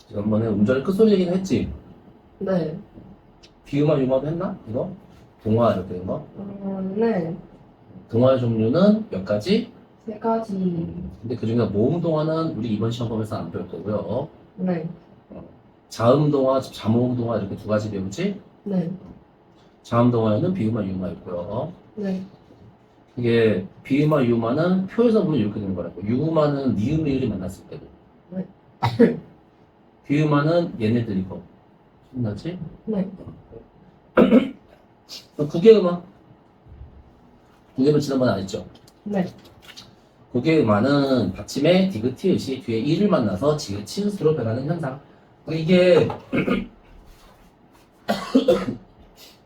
지난번에 운전의 끝소리 얘기는 했지? 네. 비음화 유마도 했나? 이거? 동화 이렇게 된 거? 네. 동화의 종류는 몇 가지? 세 가지. 근데 그 중에 모음 동화는 우리 이번 시험 보면서 안 배울 거고요. 네. 자음 동화, 자모음 동화 이렇게 두 가지 배우지? 네. 자음 동화에는 비음화 유마 있고요. 네. 이게 비음화 유마는 표에서 보면 이렇게 되는 거라고. 유마는 니은 리을이 만났을 때고. 네. 비음화는 얘네들이고. 신나지? 네. 국외음화. 국외음은 지난번에 안 했죠? 네. 국외음화는 받침에 디귿, 티읕이 뒤에 이를 만나서 지읒, 치읓으로 변하는 현상. 이게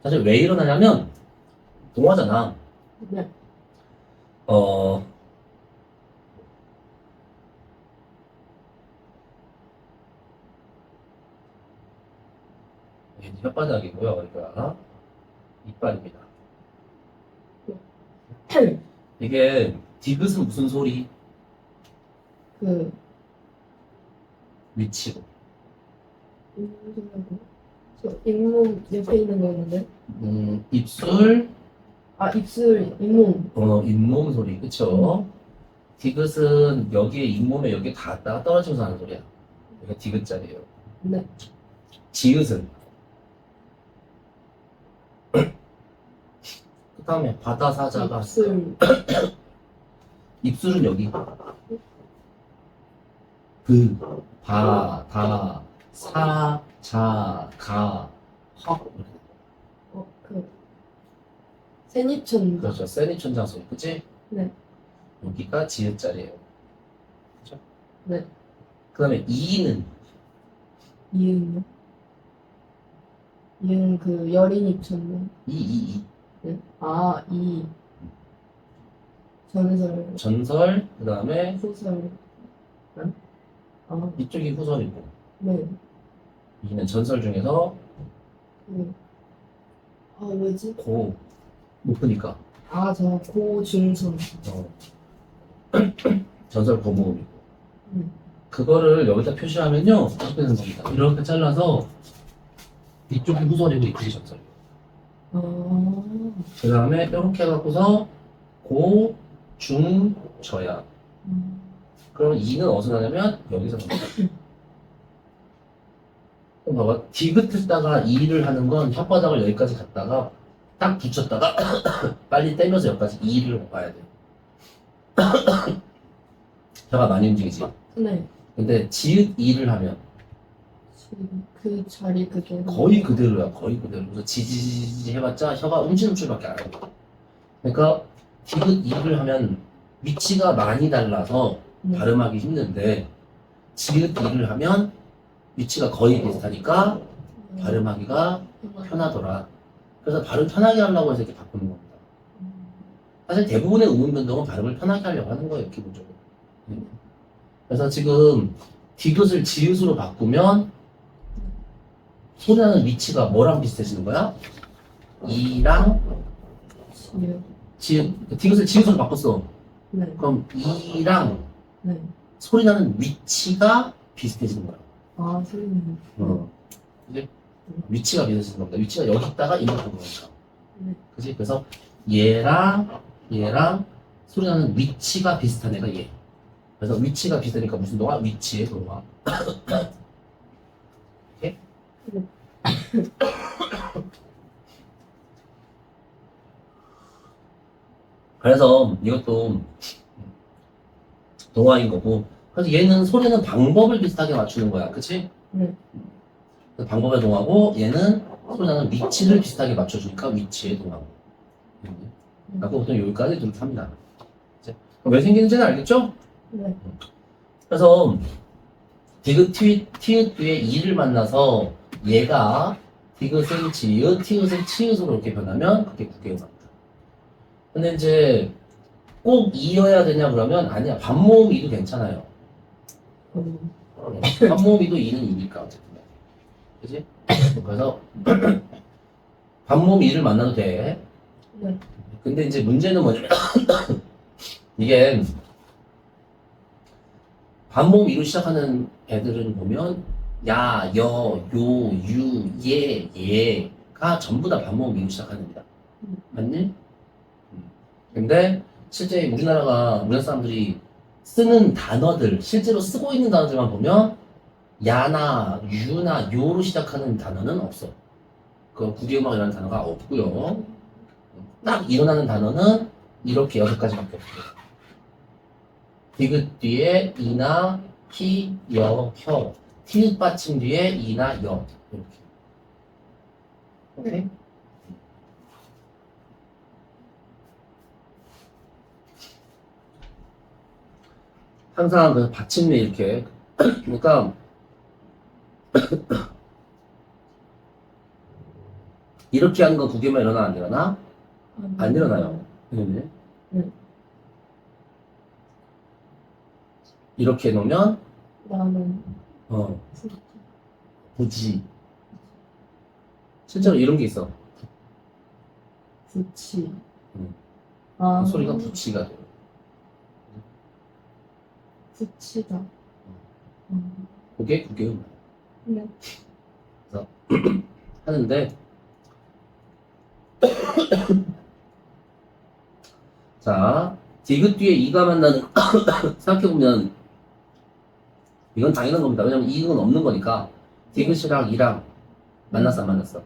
사실 왜 일어나냐면 동화잖아. 네. 혓바닥이고요. 그러니까 이빨입니다. 이게 디귿은 무슨 소리? 그, 위치고. 저 잇몸 옆에 있는 거였는데. 입술, 아, 입술, 잇몸. 잇몸 소리. 그쵸? 디귿은 여기에 잇몸에 여기에 닿았다가 떨어지면서 하는 소리야. 여기가 디귿자리예요. 네. 지읒은 그 다음에 바다사자가 입술. 입술은 여기 그, 바, 다, 사, 자, 가, 헉 그, 세니천. 그렇죠. 세니천장 소리 그치? 네. 여기가 지읒자리예요. 그렇죠? 네. 그 다음에 이는 이응. 이응, 그, 여린 입천네. 이 네. 아, 이. 전설. 전설 그 다음에 후설. 응? 아, 이쪽이 후설이고 네. 이는 전설 중에서 그, 아, 뭐지? 고 높으니까 아, 저 고중선. 어. 전설 고모음이고 네. 그거를 여기다 표시하면요 어떻게 되는 겁니다. 이렇게 잘라서 이쪽이 후설이고 이쪽이 전설이에요. 아, 그 다음에 이렇게 해갖고서 고, 중, 저야. 그러면 이는 어디서 나냐면 여기서 나옵니다. 그럼 봐봐. 디귿했다가 이를 하는 건 혓바닥을 여기까지 갔다가 딱 붙였다가 빨리 떼면서 여기까지 이를 가야 돼. 혀가 많이 움직이지. 네. 근데 지읒 이를 하면 지금 그 자리 그대로. 거의 그대로야. 거의 그대로. 그래서 지지지지 해봤자 혀가 움찔움찔밖에 안 해. 그러니까 디귿 이를 하면 위치가 많이 달라서 네. 발음하기 힘든데 지읒 이를 하면 위치가 거의 비슷하니까 발음하기가 편하더라. 그래서 발음 편하게 하려고 해서 이렇게 바꾸는 겁니다. 사실 대부분의 음운 변동은 발음을 편하게 하려고 하는 거예요, 기본적으로. 그래서 지금 디귿을 지읒으로 바꾸면 소리나는 위치가 뭐랑 비슷해지는 거야? 이랑 지금. 지읒, 디귿을 지읒으로 바꿨어. 네. 그럼 이랑 네. 소리나는 위치가 비슷해지는 거야. 아, 선생님. 이제 위치가 비슷해지는 겁니다. 위치가 여기 있다가 이만큼 거니까. 네. 그지? 그래서 얘랑 소리나는 위치가 비슷한 애가 얘. 그래서 위치가 비슷하니까 무슨 동화? 위치의 동화. 이렇게? 네. 그래서 이것도 동화인 거고. 그래서 얘는 소리는 방법을 비슷하게 맞추는 거야. 그치? 네. 그래서 방법의 동화고 얘는 소리나는 위치를 비슷하게 맞춰주니까 위치의 동화고. 그러니까 보통 여기까지 이렇게 합니다. 이제 왜 생기는지는 알겠죠? 네. 그래서 디귿, 티읕 뒤에 이를 만나서 얘가 디귿은 지읒, 티읕은 치읒으로 이렇게 변하면 그게 국외음화입니다. 근데 이제 꼭 이어야 되냐 그러면 아니야. 반모음 이도 괜찮아요. 반모음 이도 이는 이니까 어쨌든. 그지? 그래서 반모음 이를 만나도 돼. 네. 근데 이제 문제는 뭐냐면 이게 반모음 이로 시작하는 애들은 보면 야, 여, 요, 유, 예, 예가 전부 다 반모음 미로 시작하는 겁니다. 맞니? 근데 실제 우리나라 사람들이 쓰는 단어들, 실제로 쓰고 있는 단어들만 보면 야나, 유나, 요로 시작하는 단어는 없어. 그 구기음악이라는 단어가 없고요. 딱 일어나는 단어는 이렇게 6가지밖에 없어요. 디귿 뒤에 이나, 히, 여, 혀. 티읕 받침 뒤에 이나, 여. 이렇게. 오케이? 항상 그 받침에 이렇게. 그러니까 이렇게 하는 건 구기음악 일어나 안 일어나? 안 일어나요. 네. 이렇게 해놓으면 나는 부지. 실제로 이런 게 있어. 부치. 그 소리가 부치가 돼요. 부치다. 그게 구기음악. 네. 그래서 하는데 자, 디귿 뒤에 이가 만나는 생각해보면 이건 당연한 겁니다. 왜냐면 이은 없는 거니까 디귿이랑 이랑 만났어 안 만났어?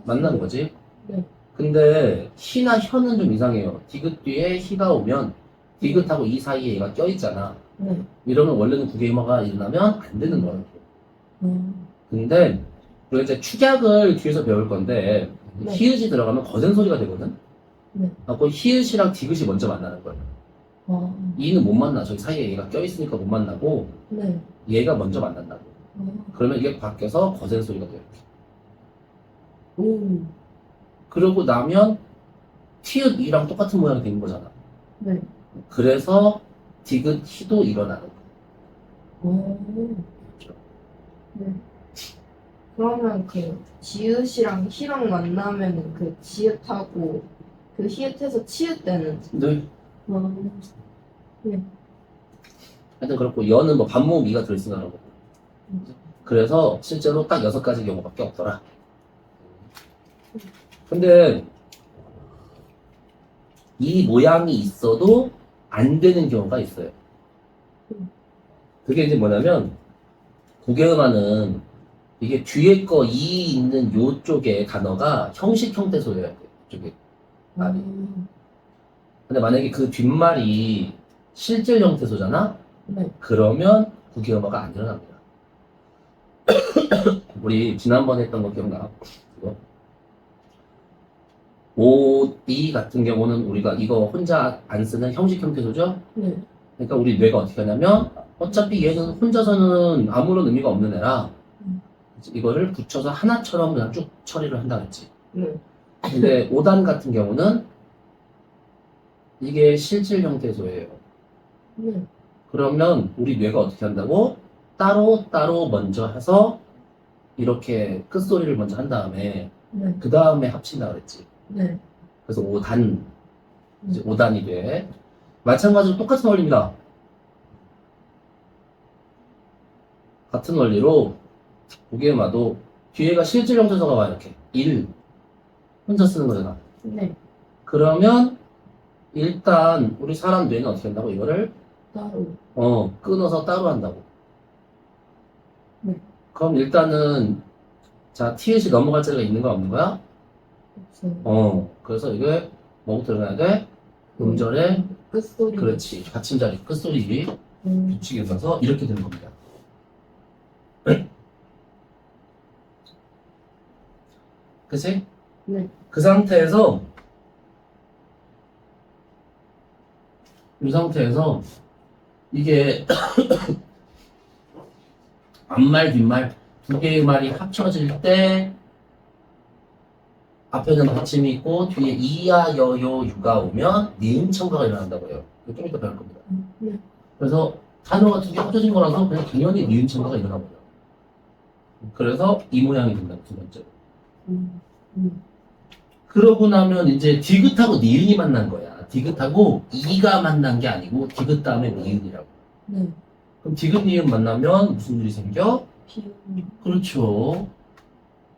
만난 거지. 네. 근데 히나 혀는 좀 이상해요. 디귿 뒤에 히가 오면 디귿하고 이 사이에 얘가 껴있잖아. 네. 이러면 원래는 구개음화가 일어나면 안 되는 거예요. 근데 우리가 이제 축약을 뒤에서 배울 건데 네. 히읗이 들어가면 거센 소리가 되거든. 네. 그 히읗이랑 디귿이 먼저 만나는 거예요. 이는 못 만나. 저기 사이에 얘가 껴있으니까 못 만나고 네. 얘가 먼저 만난다고. 그러면 이게 바뀌어서 거센 소리가 돼요. 그러고 나면 티읕 이랑 똑같은 모양이 되는 거잖아. 네. 그래서 디귿 히도 일어나는 거예요. 네. 그러면 그 지읒이랑 히랑 만나면은 그 지읒하고 그 히읗에서 치읒 되는 네. 네. 하여튼 그렇고 여는 뭐 반모음 이가 들어있으니까 그런 거고. 그래서 실제로 딱 6가지 경우밖에 없더라. 근데 이 모양이 있어도 안 되는 경우가 있어요. 그게 이제 뭐냐면 구개음화는 이게 뒤에 거 이 있는 요쪽에 단어가 형식 형태소여야 돼. 이쪽에 말이. 근데 만약에 그 뒷말이 실질 형태소잖아? 네. 그러면 구개음화가 안 일어납니다. 우리 지난번에 했던 거 기억나? 이거. 오이 같은 경우는 우리가 이거 혼자 안 쓰는 형식 형태소죠? 네. 그러니까 우리 뇌가 어떻게 하냐면 어차피 얘는 혼자서는 아무런 의미가 없는 애라 이거를 붙여서 하나처럼 그냥 쭉 처리를 한다 그랬지. 네. 근데 5단 같은 경우는 이게 실질 형태소예요. 네. 그러면 우리 뇌가 어떻게 한다고? 따로 먼저 해서 이렇게 끝소리를 먼저 한 다음에 네. 그 다음에 합친다 그랬지. 네. 그래서 5단, 이제 5단이 돼. 마찬가지로 똑같은 원리입니다. 같은 원리로 구개음화도 뒤에가 실질 형태소가 와 이렇게 1 혼자 쓰는 거잖아. 네. 그러면 일단 우리 사람 뇌는 어떻게 한다고? 이거를 따로. 끊어서 따로 한다고. 네. 그럼 일단은 자 티읕이 넘어갈 자리가 있는 거야 없는 거야? 없어요. 그래서 이게 뭐부터 일어나야 돼? 음절에 끝소리. 그렇지 받침자리 끝소리 규칙에 있어서 이렇게 되는 겁니다. 그치? 네. 그 상태에서 이 상태에서 이게 앞말 뒷말 두 개의 말이 합쳐질 때 앞에는 받침이 있고 뒤에 이야 여요 유가 오면 니은 첨가가 일어난다고 해요. 이거 좀 이따 배울 겁니다. 네. 그래서 단어가 두 개 합쳐진 거라서 그냥 당연히 니은 첨가가 일어나고요. 그래서 이 모양이 된다고 두 번째로. 그러고 나면 이제 디귿하고 니은이 만난 거야. 디귿하고 이가 만난 게 아니고 디귿 다음에 니은이라고. 네. 그럼 디귿 니은 만나면 무슨 일이 생겨? 비움. 그렇죠.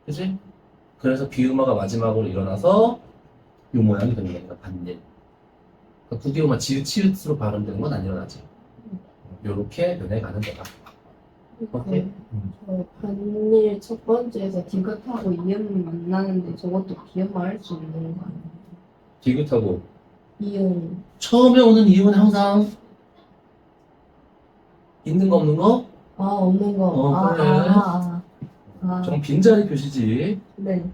그지? 그래서 비유마가 마지막으로 일어나서 이 모양이 되는 거니까 반일. 그러니까 구기어마 지읒치읒으로 발음되는 건 안 일어나지. 요렇게 변해가는 거다. 오케이. 저 반일 첫 번째에서 디귿하고 이음이 만나는데 저것도 비음화 할 수 있는 거 아니에요? 디귿하고 이음. 처음에 오는 이음은 항상 있는 거 없는 거? 아, 없는 거. 그래. 좀 빈자리 표시지. 네.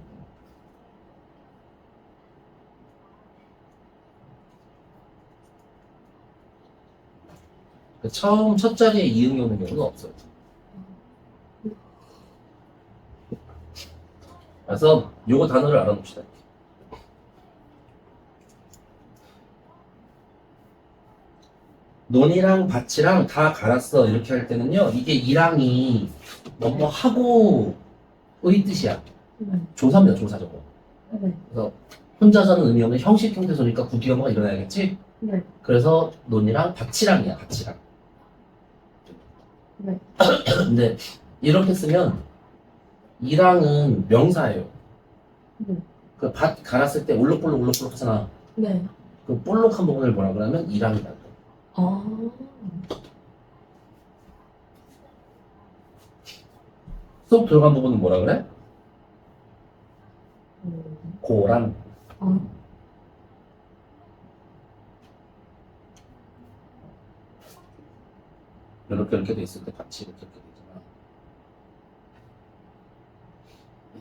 처음 첫 자리에 이음이 오는 경우는 없어요. 그래서 요거 단어를 알아봅시다. 논이랑 밭이랑 다 갈았어 이렇게 할 때는요, 이게 이랑이 뭐뭐 하고의 뜻이야. 네. 조사입니다, 조사 저거. 네. 그래서 혼자서는 의미 없는 형식 형태소니까 구기어마가 일어나야겠지. 네. 그래서 논이랑 밭이랑이야, 밭이랑. 네. 근데 이렇게 쓰면 이랑은 명사예요. 네. 그 밭 갈았을 때 올록볼록 올록볼록 하잖아. 네. 그 볼록한 부분을 뭐라 그러면 이랑이다. 아. 쏙 들어간 부분은 뭐라 그래? 고랑. 아. 이렇게 돼 있을 때 같이 이렇게 되잖아.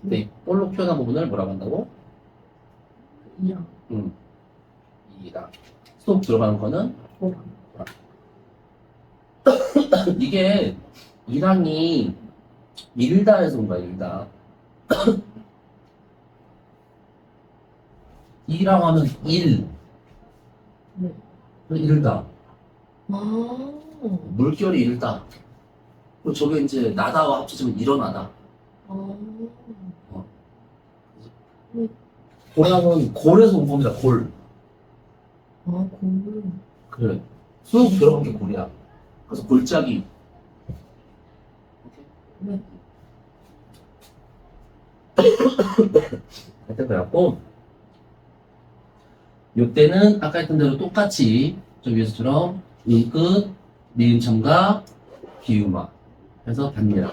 근데 이 볼록 표현한 부분을 뭐라고 한다고? 이랑. 이랑. 쏙 들어가는 거는 고랑. 이게 이랑이 일다에서 온 거야, 일다. 이랑 하면 일. 네. 일다. 아. 물결이 일다. 그리고 저게 이제 나다와 합쳐지면 일어나다. 아. 고랑은 골에서 온 겁니다, 골. 아, 공부. 그래. 쑥 들어간 게 골이야. 그래서 골짜기. 네. 하여튼 그래갖고, 요때는 아까 했던 대로 똑같이, 저 위에서처럼, 은끝, 니은첨가, 비유마. 해서 반니라.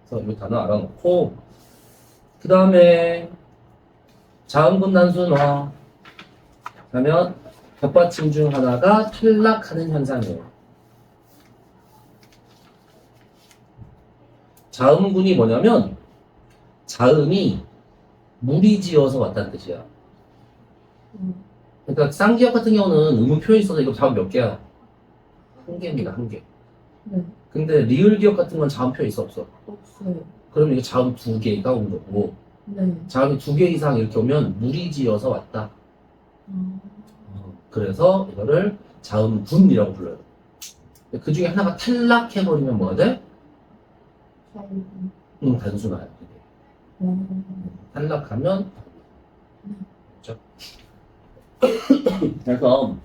그래서 요 단어 알아놓고, 그 다음에, 자음군 단순화. 하면, 덧받침 중 하나가 탈락하는 현상이에요. 자음군이 뭐냐면, 자음이 무리지어서 왔다는 뜻이야. 그러니까 쌍기역 같은 경우는 의문 표현이 있어서 이거 자음 몇 개야? 한 개입니다, 한 개. 네. 근데 리을 기억 같은 건 자음 표현이 있어, 없어? 없어요. 그러면 이게 자음 두 개가 온 거고, 네. 자음이 두 개 이상 이렇게 오면 무리지어서 왔다. 그래서 이거를 자음군이라고 불러요. 그 중에 하나가 탈락해버리면 뭐가 돼? 단순화야. 탈락하면 그렇죠? 그래서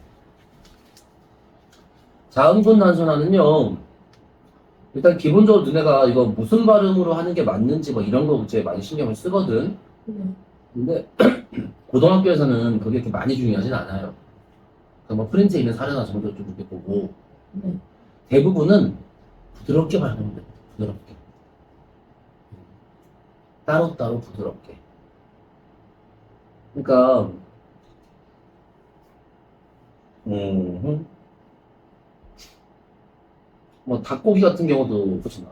자음군 단순화는요, 일단 기본적으로 너네가 이거 무슨 발음으로 하는 게 맞는지 뭐 이런 거 이제 많이 신경을 쓰거든. 네. 근데 고등학교에서는 그게 그렇게 많이 중요하진 않아요. 그러니까 뭐 프린트에 있는 사례나 정도 좀 이렇게 보고, 네. 대부분은 부드럽게 발음하면 돼. 부드럽게. 따로따로 부드럽게. 그러니까 뭐 닭고기 같은 경우도 그렇잖아.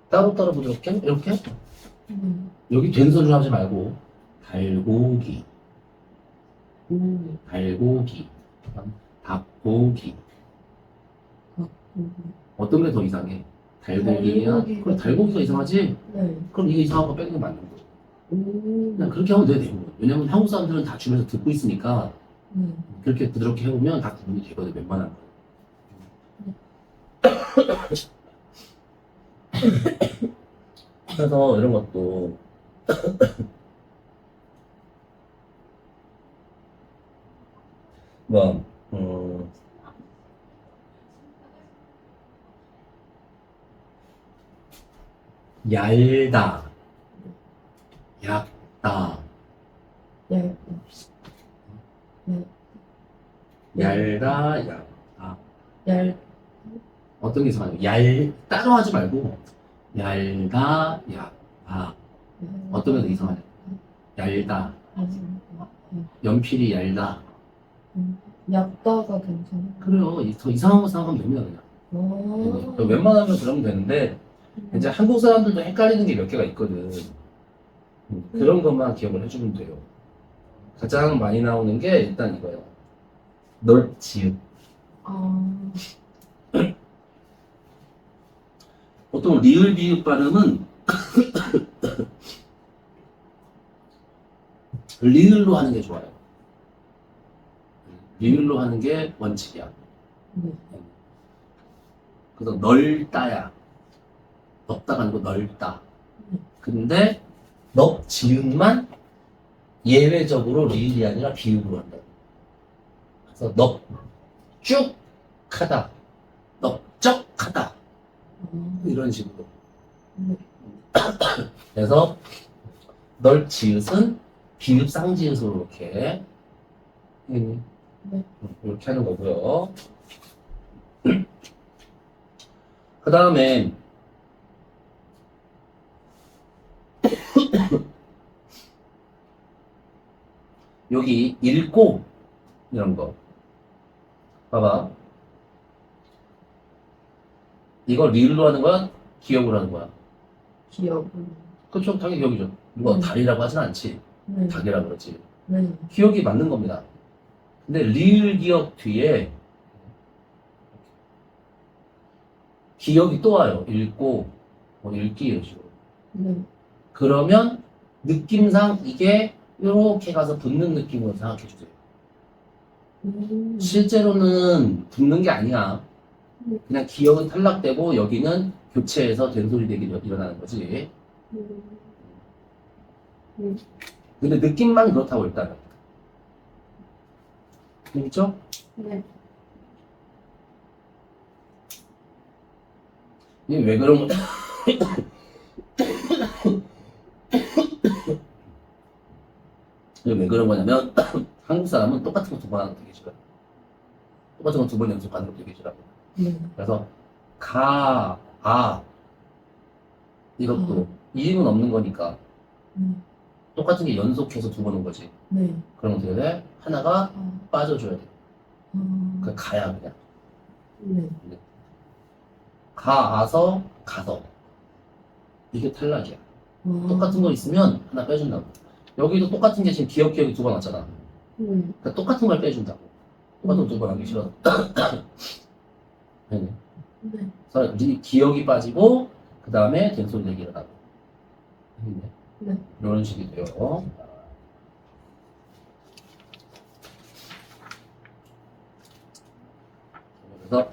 따로따로 부드럽게 이렇게 여기 된 소리를 하지 말고 달고기, 달고기, 닭고기. 어떤 게 더 이상해? 달고기야? 달고기가 그럼 달고기가 이상하지? 네. 그럼 이게 이상한 거 빼는 게 맞는 거야. 그냥 그렇게 하면 돼, 대부분. 왜냐면 한국 사람들은 다 주변에서 듣고 있으니까 네. 그렇게 부드럽게 해보면 다 구분이 되거든, 웬만한 거. 그래서 이런 것도 뭐, 얄다, 얕다, 얇다. 얄다, 얕다. 얇. 어떤 게 이상하냐? 따로 하지 말고, 얄다, 얕다. 어떤 게 더 이상하냐? 얄다, 연필이 얄다. 얇다가 괜찮아. 그래요. 더 이상한 거 생각하면 됩니다, 그냥. 웬만하면 그러면 되는데, 이제 한국 사람들도 헷갈리는 게 몇 개가 있거든. 그런 것만 기억을 해주면 돼요. 가장 많이 나오는 게 일단 이거예요. 널지읒. 아, 보통 리을 비읍 발음은 리을로 하는 게 좋아요. 리을로 하는 게 원칙이야. 네. 그래서 넓다야. 넓다가 아니고 넓다. 근데 넙 지읒만 예외적으로 리을이 아니라 비읍으로 한다. 그래서 넙쭉하다, 넓적하다 이런 식으로. 그래서 널지읒은 비읍 쌍지읒으로 이렇게 이렇게 하는 거고요. 그 다음에 여기 읽고 이런 거 봐봐. 이거 리을로 하는 거야? 기억으로 하는 거야? 기억은. 그쵸? 당연히 기억이죠. 누가 달이라고 하진 않지. 네. 닭이라고 그러지. 네. 기억이 맞는 겁니다. 근데 리을 기억 뒤에 기억이 또 와요. 읽고 뭐 읽기 이런 식으로. 네. 그러면 느낌상 이게 이렇게 가서 붙는 느낌으로 생각해 주세요. 실제로는 붙는 게 아니야. 그냥 기억은 탈락되고 여기는 교체해서 된소리되기 일어나는 거지. 근데 느낌만 그렇다고 일단은. 재밌죠? 네. 이게 왜 그런 거? 이게 왜 그런 거냐면 한국 사람은 똑같은 거 두 번 하는 거 되게 싫어요. 똑같은 거 두 번 연습하는 거 되게 싫어하고. 네. 그래서 가, 아 이것도 이음은 없는 거니까 똑같은 게 연속해서 두 번 온 거지. 네. 그러면 어떻게 돼? 하나가 아, 빠져줘야 돼. 그 가야 그냥. 네. 가아서 가서 이게 탈락이야. 똑같은 거 있으면 하나 빼준다고. 여기도 똑같은 게 지금 기억이 두 번 왔잖아. 그러니까 똑같은 걸 빼준다고. 똑같은 거 두 번 하기 싫어서. 네. 네. 그래서 기억이 빠지고 그 다음에 된소리 내기 일어나고. 네. 이런 식이 돼요. 그래서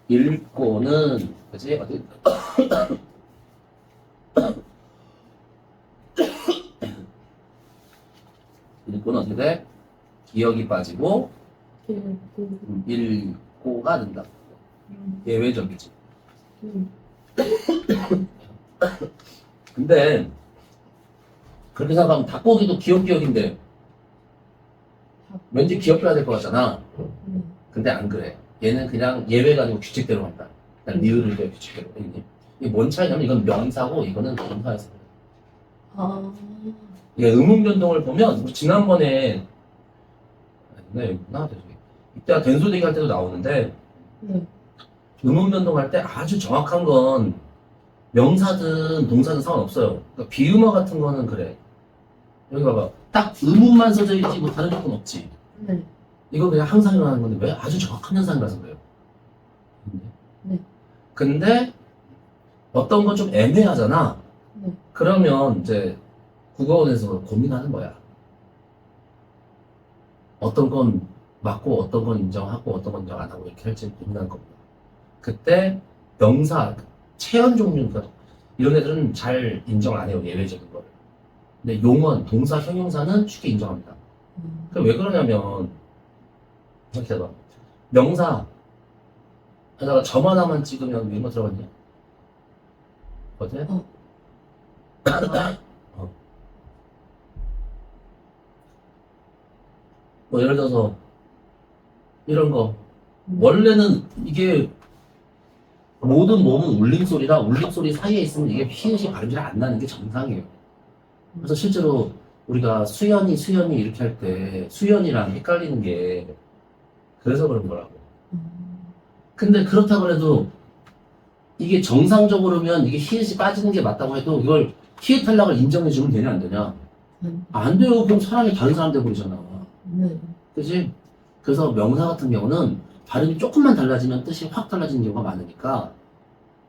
읽고는 그지 어디 읽고는 어떻게 돼? 기억이 빠지고 읽고가 된다. 예외적이지. 근데 그렇게 생각하면 닭고기도 기억인데 왠지 기억해야 될 것 같잖아. 근데 안 그래. 얘는 그냥 예외가 아니고 규칙대로 한다. 그냥 리을을 돼 규칙대로. 이게 뭔 차이냐면 이건 명사고 이거는 동사에서. 아, 이게 의문 변동을 보면 우리 지난번에 이때가 된소리기 할 때도 나오는데 네. 의문 변동할 때 아주 정확한 건 명사든 동사든 상관없어요. 그러니까 비음어 같은 거는 그래. 여기 봐봐. 딱 의문만 써져 있지 뭐 다른 조건 없지. 네. 이거 그냥 항상 일어나는 건데 왜? 아주 정확한 현상이라서 그래요. 네. 근데 어떤 건 좀 애매하잖아. 네. 그러면 이제 국어원에서 고민하는 거야. 어떤 건 맞고 어떤 건 인정하고 어떤 건 인정 안 하고 이렇게 할지 고민하는 겁니다. 그때 명사, 체언 종류 이런 애들은 잘 인정 안 해요. 예외적인 거를. 근데 용언, 동사, 형용사는 쉽게 인정합니다. 그 왜 그러냐면 이렇게 해봐. 명사 에다가 점 하나만 찍으면 위에 뭐 들어갔냐? 어때? 어. 뭐 예를 들어서 이런 거 원래는 이게 모든 몸은 울림소리라 울림소리 사이에 있으면 이게 피읍이 발음이 잘 안 나는 게 정상이에요. 그래서 실제로 우리가 수연이 이렇게 할 때 수연이랑 헷갈리는 게 그래서 그런 거라고. 근데 그렇다고 해도 이게 정상적으로면 이게 히읗이 빠지는 게 맞다고 해도 이걸 히읗 탈락을 인정해주면 되냐 안 되냐? 안 돼요. 그럼 사람이 다른 사람 돼버리잖아. 네. 그지? 그래서 명사 같은 경우는 발음이 조금만 달라지면 뜻이 확 달라지는 경우가 많으니까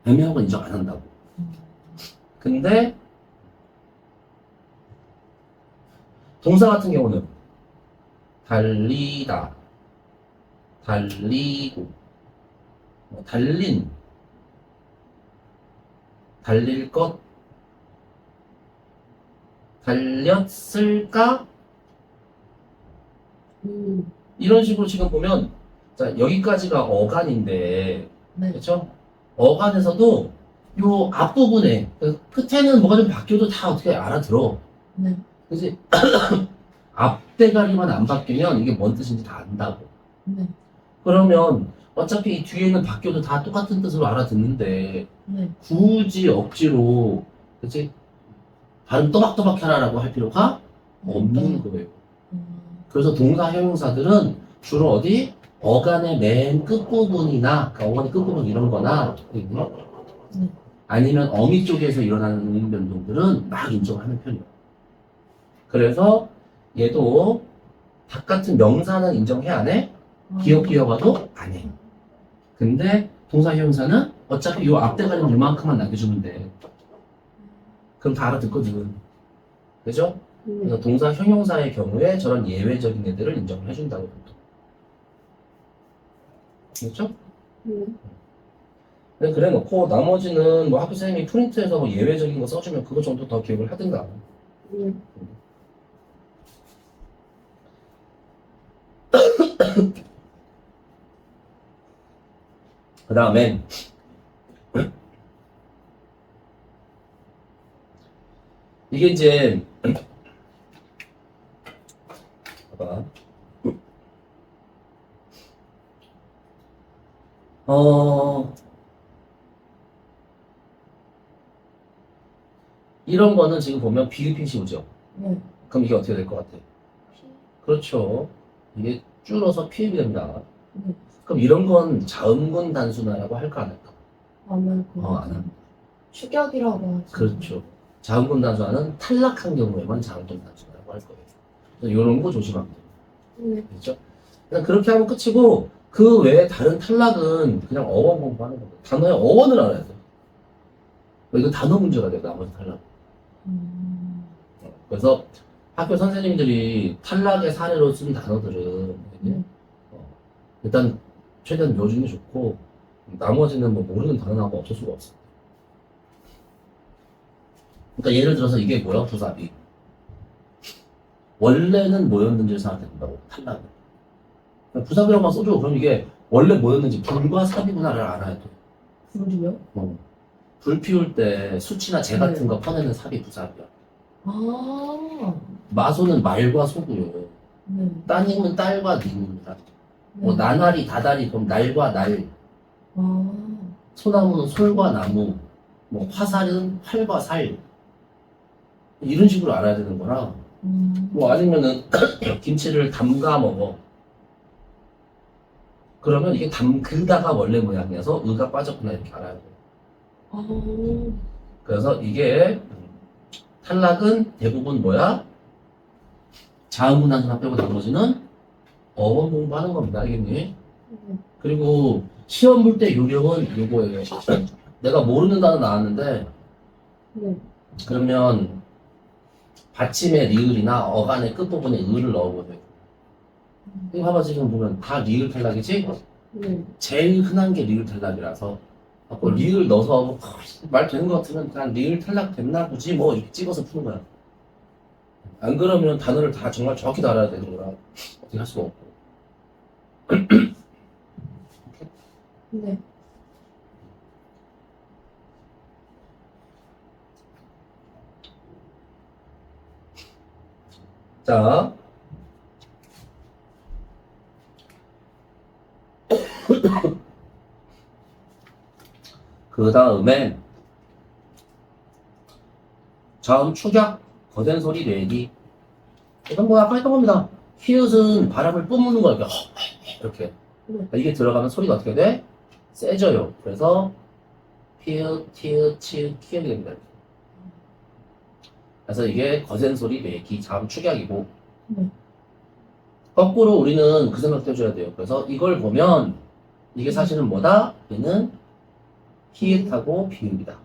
애매한 건 인정 안 한다고. 근데 동사 같은 경우는 달리다, 달리고, 달린, 달릴 것, 달렸을까? 이런 식으로 지금 보면 자 여기까지가 어간인데 네. 그렇죠? 어간에서도 요 앞부분에 끝에는 뭐가 좀 바뀌어도 다 어떻게 알아들어. 네. 그지? 앞대가리만 안 바뀌면 이게 뭔 뜻인지 다 안다고. 네. 그러면 어차피 이 뒤에는 바뀌어도 다 똑같은 뜻으로 알아듣는데 네. 굳이 억지로 그치? 발음 또박또박 해라라고 할 필요가 없는 거예요. 그래서 동사 형용사들은 주로 어디? 어간의 맨 끝부분이나 그러니까 어간의 끝부분 이런 거나 아니면 어미 쪽에서 일어나는 변동들은 막 인정을 하는 편이에요. 그래서 얘도 닭 같은 명사는 인정해 안 해? 기억와도 안 해. 근데 동사 형용사는 어차피 요 앞대가리는 이만큼만 남겨주면 돼. 그럼 다 알아듣거든. 그죠? 그래서 동사 형용사의 경우에 저런 예외적인 애들을 인정을 해준다고 보통. 그렇죠? 근데 그래 놓고 나머지는 뭐 학교 선생님이 프린트해서 뭐 예외적인 거 써주면 그거 정도 더 기억을 하든가. 그 다음에 이게 이제 봐봐. 이런 거는 지금 보면 비읍핏이 오죠. 네. 그럼 이게 어떻게 될 것 같아? 그렇죠. 이게 줄어서 피읍이 됩니다. 네. 그럼 이런 건 자음군 단순화라고 할까 안 할까? 안 할 안 합니다. 축약이라고 하죠. 그렇죠. 자음군 단순화는 탈락한 경우에만 자음군 단순화라고 할 거예요. 그래서 이런 거 조심하면 돼요. 네. 그렇죠? 그냥 그렇게 하면 끝이고 그 외에 다른 탈락은 그냥 어원 공부하는 겁니다. 단어의 어원을 알아야 돼요. 이거 단어 문제가 돼요. 나머지 탈락. 그래서 학교 선생님들이 탈락의 사례로 쓴 단어들은 일단 최대한 외워주는 게 좋고 나머지는 뭐 모르는 단어가 없을 수가 없어. 그러니까 예를 들어서 이게 뭐야? 부사비. 원래는 뭐였는지를 생각해본다고 탈락은. 부사비라고만 써줘. 그럼 이게 원래 뭐였는지 불과 사비구나를 알아야 돼. 불이요? 불 피울 때 수치나 재 같은 거 퍼내는 삽이 부사비야. 아. 마소는 말과 소고요. 네. 따님은 딸과 님입니다. 네. 뭐 나날이 다달이 그럼 날과 날. 아. 소나무는 솔과 나무. 뭐 화살은 활과 살. 이런 식으로 알아야 되는 거라. 뭐 아니면은 김치를 담가 먹어. 그러면 이게 담그다가 원래 모양이어서 의가 빠졌구나 이렇게 알아야 돼. 아. 그래서 이게 탈락은 대부분 뭐야? 자음문 단순화 빼고 나머지는 어원 공부하는 겁니다. 알겠니? 그리고 시험 볼 때 요령은 요거예요. 내가 모르는 단어 나왔는데 네. 그러면 받침의 리을이나 어간의 끝부분에 을을 넣어보세요. 이거 봐봐 지금 보면 다 리을 탈락이지? 네. 제일 흔한 게 리을 탈락이라서 리을 넣어서 말 되는 것 같으면 그냥 리을 탈락 됐나 보지 뭐 이렇게 찍어서 푸는 거야. 안 그러면 단어를 다 정말 정확히 알아야 되는 거라 어떻게 할 수가 없고. 네. 자, 그 다음에 자음 축약, 거센 소리 내기. 이건 뭐 아까 했던 겁니다. 히읗은 바람을 뿜는 거야. 이렇게. 이게 들어가면 소리가 어떻게 돼? 세져요. 그래서 피읗, 티읗, 치읓, 키읔이 됩니다. 그래서 이게 거센 소리 내기, 자음 축약이고. 거꾸로 우리는 그 생각도 해줘야 돼요. 그래서 이걸 보면 이게 사실은 뭐다? 얘는 히읗하고 비읍이다.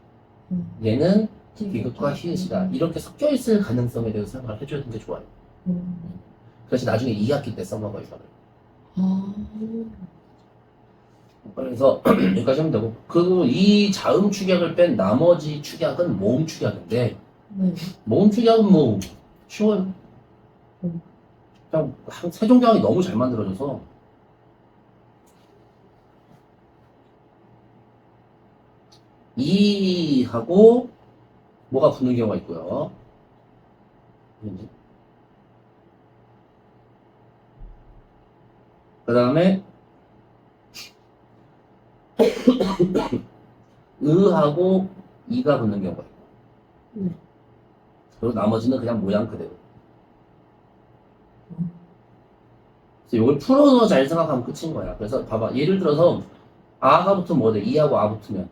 얘는 비읍과 히읗이다. 이렇게 섞여 있을 가능성에 대해서 생각을 해줘야 되는 게 좋아요. 그래서 나중에 2학기 때 써먹어요, 이거를. 아, 그래서 여기까지 하면 되고. 그리고 이 자음 축약을 뺀 나머지 축약은 모음 축약인데, 네. 모음 축약은 뭐 쉬워요. 그냥 세종대왕이 너무 잘 만들어져서 이하고 뭐가 붙는 경우가 있고요. 그 다음에 의하고 이가 붙는 경우가 있고. 그리고 나머지는 그냥 모양 그대로. 그래서 이걸 풀어서 잘 생각하면 끝인 거야. 그래서 봐봐. 예를 들어서 아가 붙으면 뭐 돼? 이하고 아 붙으면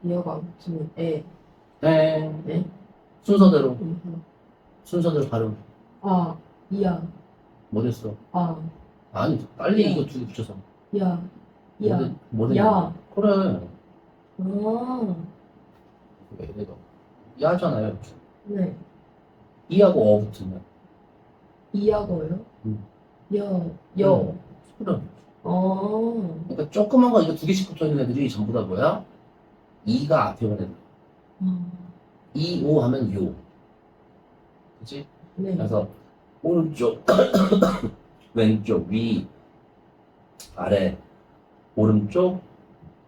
이어가 붙으면 에. 네. 순서대로 발음. 아, 이야. 뭐 됐어? 아, 아니 빨리 야. 이거 두 개 붙여서 야. 야. 뭐 됐냐? 야. 그래. 아, 왜 이래 너? 야잖아요. 네. 이하고 어 붙으면 이하고요? 음. 여. 그래. 아, 그러니까 조그만 거 이거 두 개씩 붙어 있는 애들이 전부 다 뭐야? 이가 앞에 오는 애들. 이, 오 하면 요. 그치? 네. 그래서 오른쪽, 왼쪽, 위, 아래, 오른쪽,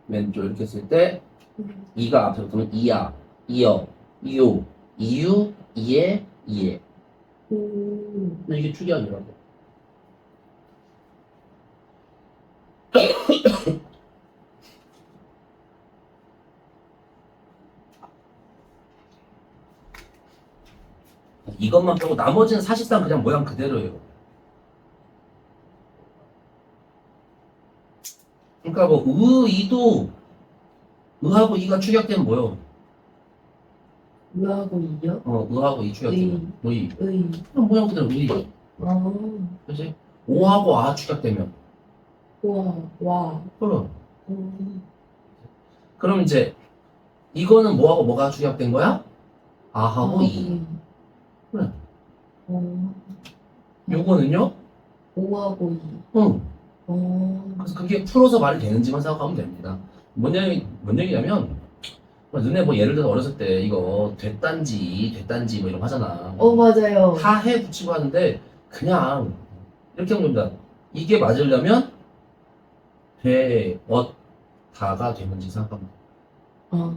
왼쪽 이렇게 했을 때 이가 앞에 붙으면 이야, 이어, 이요, 이유, 이에, 이에. 근데 이게 축약이라고. 이것만 빼고 나머지는 사실상 그냥 모양 그대로예요. 그러니까 뭐 이도 의하고 이가 축약되면 뭐요? 의하고 이요? 의하고 이 축약되면 의. 의. 그럼 모양 그대로 의. 아, 그치? 오하고 아 축약되면 와. 그럼. 그럼 이제 이거는 뭐하고 뭐가 축약된 거야? 아하고 이. 그래. 요거는요? 오하고 이. 응. 어. 그래서 그게 풀어서 말이 되는지만 생각하면 됩니다. 뭔 얘기냐면, 너네 뭐 예를 들어 어렸을 때 이거 됐단지 뭐 이런 거 하잖아. 맞아요. 다 해 붙이고 하는데, 그냥 이렇게 하면 됩니다. 이게 맞으려면, 다가 되는지 생각하면 돼. 아,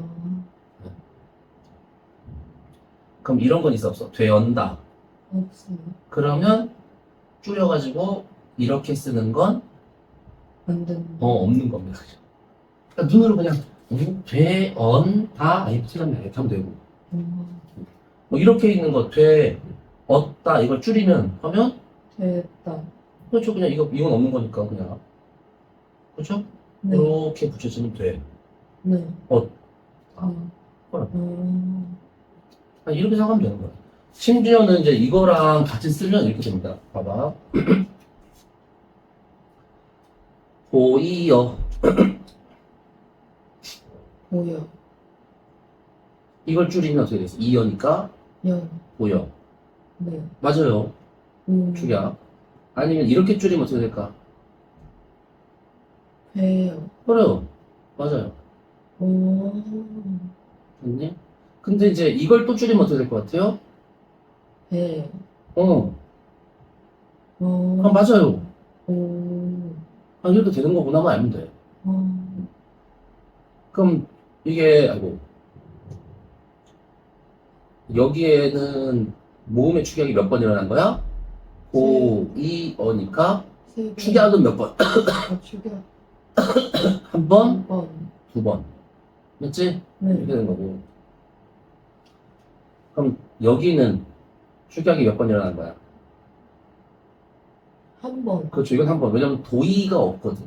그럼 이런 건 있어 없어? 되언다. 없어요. 그러면 줄여가지고 이렇게 쓰는 건 안 되는. 없는 겁니다. 그러니까 눈으로 그냥 되언다 이렇게 하면 되고 뭐 이렇게 있는 거 되었다 이걸 줄이면 하면 됐다. 그렇죠. 그냥 이건 없는 거니까 그냥 그렇죠? 네. 이렇게 붙여주면 돼. 네. 아. 이렇게 생각하면 되는 거야. 심지어는 이제 이거랑 같이 쓰면 이렇게 됩니다. 봐봐. 보이어. 보여. 이걸 줄이면 어떻게 되겠어? 이어니까 여. 보여. 네. 맞아요. 축약. 아니면 이렇게 줄이면 어떻게 될까? 배요. 그래요. 맞아요. 됐니? 근데 이제 이걸 또 줄이면 어떻게 될 것 같아요? 배. 어, 어. 그럼 맞아요. 오. 아, 이렇게 되는 거구나만 알면 돼. 어. 그럼 이게, 아이고, 여기에는 모음의 축약이 몇 번 일어난 거야? 고, 이, 어니까 세 번. 축약은 몇 번? 축약. 한 번? 한 번. 두 번. 맞지? 네. 이렇게 되는 거고. 그럼 여기는 축약이 몇 번 일어난 거야? 한 번. 그렇죠. 이건 한 번. 왜냐면 도의가 없거든.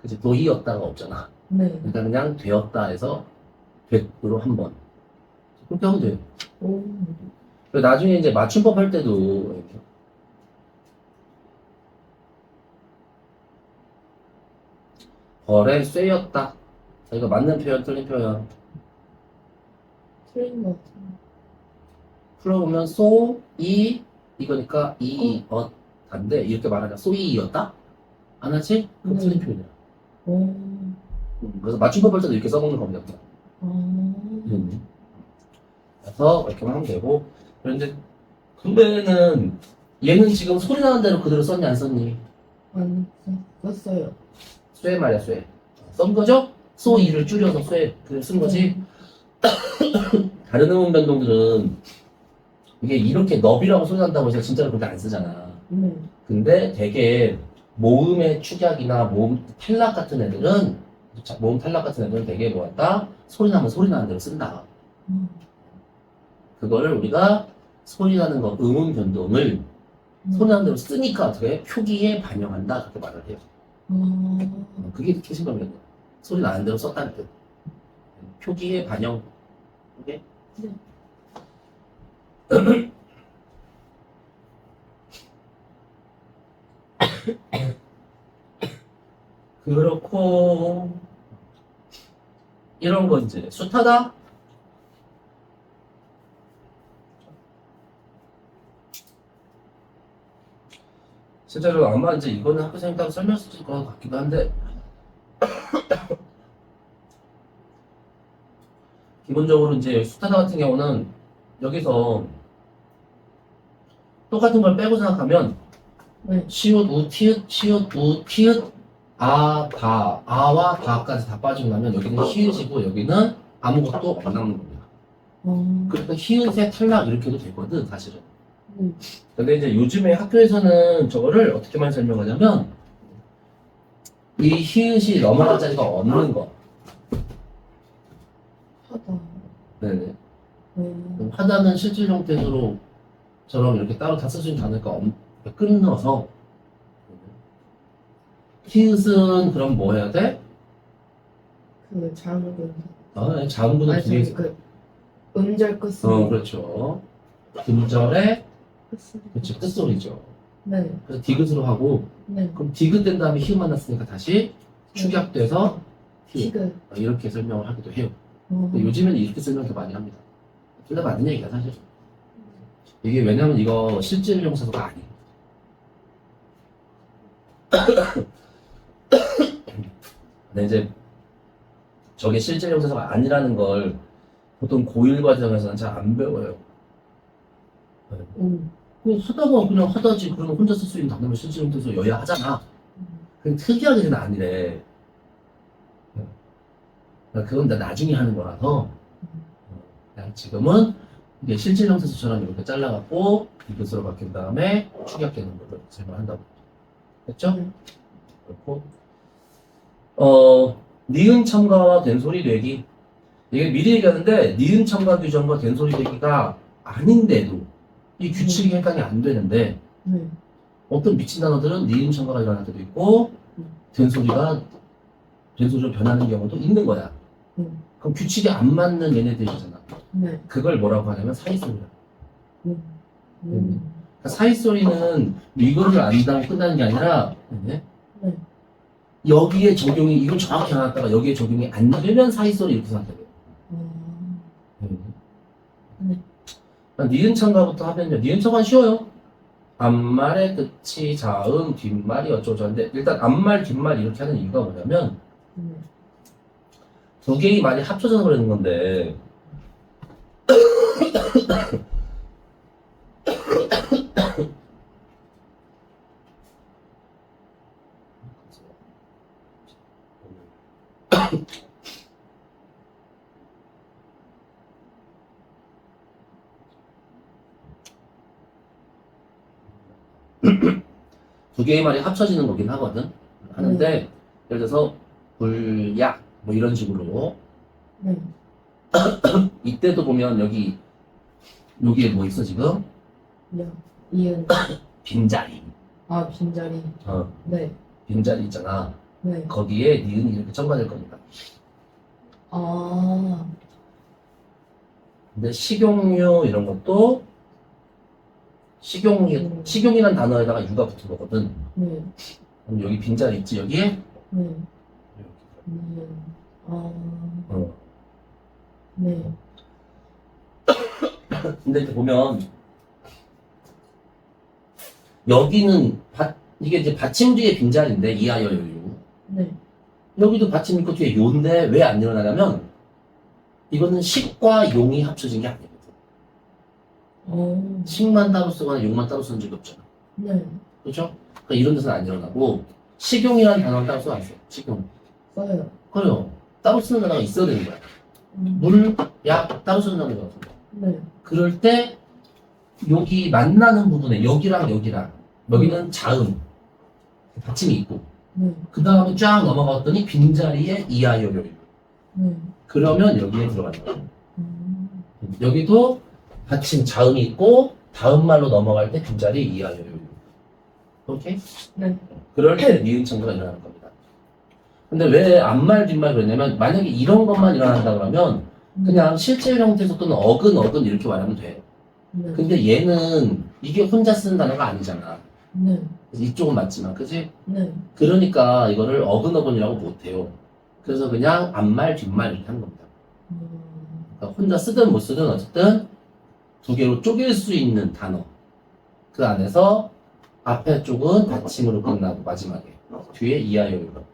그치? 도의였다가 없잖아. 네. 그러니까 그냥 되었다 해서 됐으로 한 번. 그렇게 하면 돼. 오. 그리고 나중에 이제 맞춤법 할 때도 이렇게 벌에 쇠였다. 자, 이거 맞는 표현, 틀린 표현. 틀린 것 같아요. 풀어보면 소, 이, 이거니까 이, 단데 이렇게 말하냐. 소이였다? 안 하지? 그럼 틀린 표현이야. 오. 그래서 맞춤법 할 때도 이렇게 써먹는 겁니다. 아. 그래서 이렇게만 하면 되고. 그런데 근데는 얘는 지금 소리 나는 대로 그대로 썼니 안 썼니? 안 썼어요. 쇠 말이야 쇠. 쓴 거죠? 소 이를 줄여서 쇠 그대로 쓴 거지. 다른 음운 변동들은 이게 이렇게 너비라고 소리 난다고 해서 진짜로 그렇게 안 쓰잖아. 네. 근데 되게 모음의 축약이나 모음 탈락 같은 애들은 모음 탈락 같은 애들은 되게 뭐였다? 소리 나면 소리 나는 대로 쓴다. 음. 그거를 우리가 소리 나는 거 음운 변동을 소리 나는 대로 쓰니까 어떻게 표기에 반영한다 그렇게 말을 해요. 그게 캐시감이에요. 소리 나는 대로 썼다는 뜻. 표기에 반영. 오케이? 네. 그렇고 이런 거 이제 숱하다. 실제로 아마 이제 이거는 학교생님 따로 설명했을 것 같기도 한데 기본적으로 이제 숱하다 같은 경우는 여기서 똑같은 걸 빼고 생각하면 네. 시옷, 우, 티읕, 시옷, 우, 티읕, 아, 다, 아와 다까지 다 빠지고 나면 여기는 히읗이고 여기는 아무것도 안 남는 겁니다. 그러니까 히읗의 탈락 이렇게 해도 되거든 사실은. 근데 이제 요즘에 학교에서는 저거를 어떻게 많이 설명하냐면 이 히읗이 넘어갈 자리가 없는 거. 하다. 네네. 하다는 실질 형태로 저럼 이렇게 따로 다 쓸 수 있는 단어가 끊어서 히읗은 그럼 뭐 해야 돼? 그 자음은. 자음구는 두 개 있어. 그 음절 끝소리. 그렇죠. 음절의 끝소리. 그렇죠. 끝소리죠. 네. 그래서 디귿으로 하고 네. 그럼 디귿 된 다음에 히읗 만났으니까 다시 축약돼서 히읗 티그. 이렇게 설명을 하기도 해요. 근데 요즘에는 이렇게 설명을 많이 합니다. 둘 다 맞는 얘기야 사실. 이게 왜냐면 이거 실질 형사소가 아니에요. 근데 이제 저게 실질 형사소가 아니라는 걸 보통 고1 과정에서는 잘 안 배워요. 그냥 하다가 그냥 하다지 그러면 혼자 쓸 수 있는 단어면 실질 형사소여야 하잖아. 근데 특이하게는 아니래. 그건 다 나중에 하는 거라서 그냥 지금은 이게 실질 형사소처럼 이렇게 잘라갖고 이것으로 바뀐 다음에 축약되는 걸로 설명한다고. 됐죠? 그렇고 니은 첨가와 된소리 내기 이게 미리 얘기하는데 니은 첨가 규정과 된소리 내기가 아닌데도 이 규칙이 해당이 안 되는데 어떤 미친 단어들은 니은 첨가가 일어날 때도 있고 된소리로 변하는 경우도 있는 거야. 그럼 규칙이 안 맞는 얘네들이잖아. 그걸 뭐라고 하냐면 사이소리야. 그러니까 사이소리는 이거를 안다고 끝나는 게 아니라 여기에 적용이 이걸 정확히 안 했다가 여기에 적용이 안 되면 사이소리 이렇게 생각해요. 니은 첨가부터 하면요. 니은 첨가는 쉬워요. 앞말의 끝이 자음, 뒷말이 어쩌고저쩌는데 일단 앞말, 뒷말 이렇게 하는 이유가 뭐냐면 두 개의 말이 합쳐져서 그러는 건데 두 개의 말이 합쳐지는 거긴 하거든. 하는데 예를 들어서 불약 뭐 이런 식으로 네. 이때도 보면 여기에 뭐 있어 지금? 야. 이은. 빈자리. 아, 빈자리. 네. 빈자리 있잖아. 네. 거기에 니은이 이렇게 첨가될 겁니다. 아. 근데 식용유 이런 것도 식용이란 단어에다가 유가 붙은 거거든. 네. 그럼 여기 빈자리 있지 여기에? 네. 이렇게. 아. 어. 네. 근데 이렇게 보면 여기는 이게 이제 받침 뒤에 빈자리인데 이하여 여유. 네. 여기도 받침 있고 뒤에 요인데 왜 안 일어나냐면 이거는 식과 용이 합쳐진 게 아니거든. 식만 따로 쓰거나 용만 따로 쓰는 적이 없잖아. 네. 그렇죠? 그러니까 이런 데서는 안 일어나고 식용이라는 단어는 따로 써안 써. 식용. 써요. 그래요. 따로 쓰는 단어가 있어야 되는 거야. 물, 약 따로 쓰는 단어가 없어. 네. 그럴 때 여기 만나는 부분에 여기랑 여기는 자음 받침이 있고 네. 그 다음에 쫙 넘어갔더니 빈자리에 이하여 여유. 네. 그러면 여기에 들어가는 거야. 여기도 받침 자음이 있고 다음 말로 넘어갈 때 빈자리 이하여 여유. 오케이? 네. 그럴 때 니은 청구가 일어나는 겁니다. 근데 왜 앞말 뒷말 그러냐면 만약에 이런 것만 일어난다 그러면 그냥 실제 형태 속도는 어근 이렇게 말하면 돼. 네. 근데 얘는 이게 혼자 쓰는 단어가 아니잖아. 네. 그래서 이쪽은 맞지만, 그지? 네. 그러니까 이거를 어근이라고 못해요. 그래서 그냥 앞말 뒷말 이렇게 하는 겁니다. 그러니까 혼자 쓰든 못 쓰든 어쨌든 두 개로 쪼갤 수 있는 단어. 그 안에서 앞에 쪽은 받침으로 끝나고 마지막에 뒤에 이하여유로.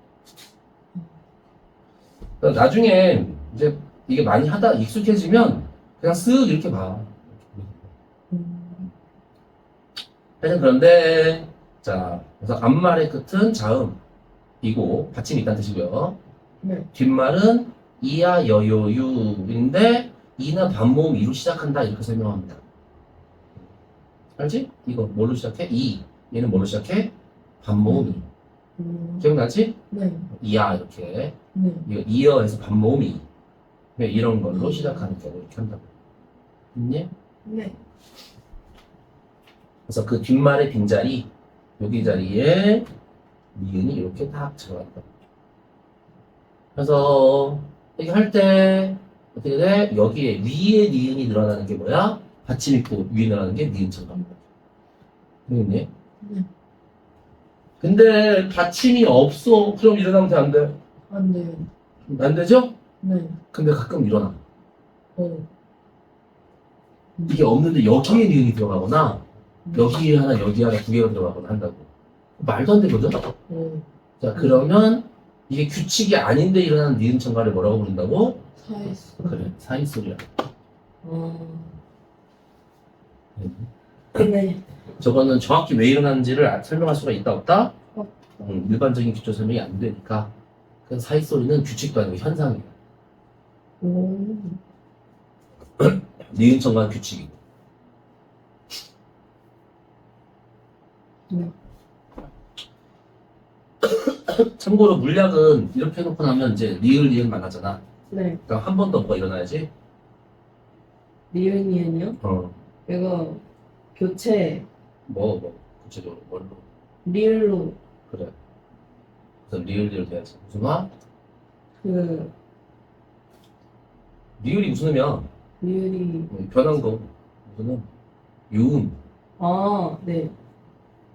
그러니까 나중에 이제 이게 많이 하다 익숙해지면 그냥 쓱 이렇게 봐. 하여튼 그런데 자 그래서 앞말의 끝은 자음이고 받침이 있다는 뜻이고요. 네. 뒷말은 이야 여요유인데 이나 반모음 이로 시작한다 이렇게 설명합니다. 알지? 이거 뭘로 시작해? 이. 얘는 뭘로 시작해? 반모음이. 기억나지? 네. 이야 이렇게. 네. 이거 이어에서 반모음이. 이런 걸로 시작하는 경우 이렇게 한다고. 있니? 네. 그래서 그 뒷말의 빈자리 여기 자리에 니은이 이렇게 딱 들어간다. 그래서 이렇게 할 때 어떻게 돼? 여기에 위에 니은이 늘어나는 게 뭐야? 받침 있고 위에 늘어나는 게 니은 첨가입니다. 되겠니? 네. 근데 받침이 없어. 그럼 일어나면 돼? 안 돼? 안 돼요. 안 되죠? 네. 근데 가끔 일어나. 어. 이게 없는데 여기에 니은이 들어가거나 여기 하나 여기 하나 두 개가 들어가거나 한다고. 말도 안 되거든? 자 그러면 이게 규칙이 아닌데 일어나는 니은 첨가를 뭐라고 부른다고? 사이스. 그래 사이소리야. 네. 저거는 정확히 왜 일어나는지를 설명할 수가 있다 없다? 없다. 일반적인 기초 설명이 안 되니까 그 사이소리는 규칙도 아니고 현상이야. 오. 니은 첨가는 규칙이고. 네. 참고로 물약은 이렇게 해놓고 나면 이제 니은만 하잖아. 네. 그럼 한 번 더 뭐가 일어나야지? 리은이은요? 이거 교체 구체적으로 뭘로? 리을로 그래. 그래서 리을 돼야지. 무슨 화? 그 리을이 무슨 의미야? 리을이 변한 거. 무슨 음? 유음. 네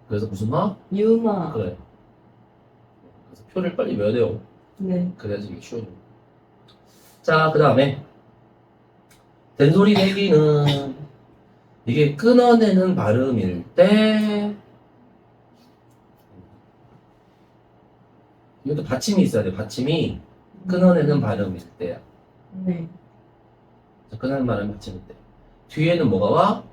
그래서 무슨 화? 유마 그래. 그래서 표를 빨리 외워야 돼요. 네 그래야지 이게 쉬워져. 자, 그 다음에 된소리 내기는 이게 끊어내는 발음일 때 이것도 받침이 있어야 돼. 받침이 끊어내는 발음일 때야. 네. 끊어내는 발음이 받침일 때. 뒤에는 뭐가 와?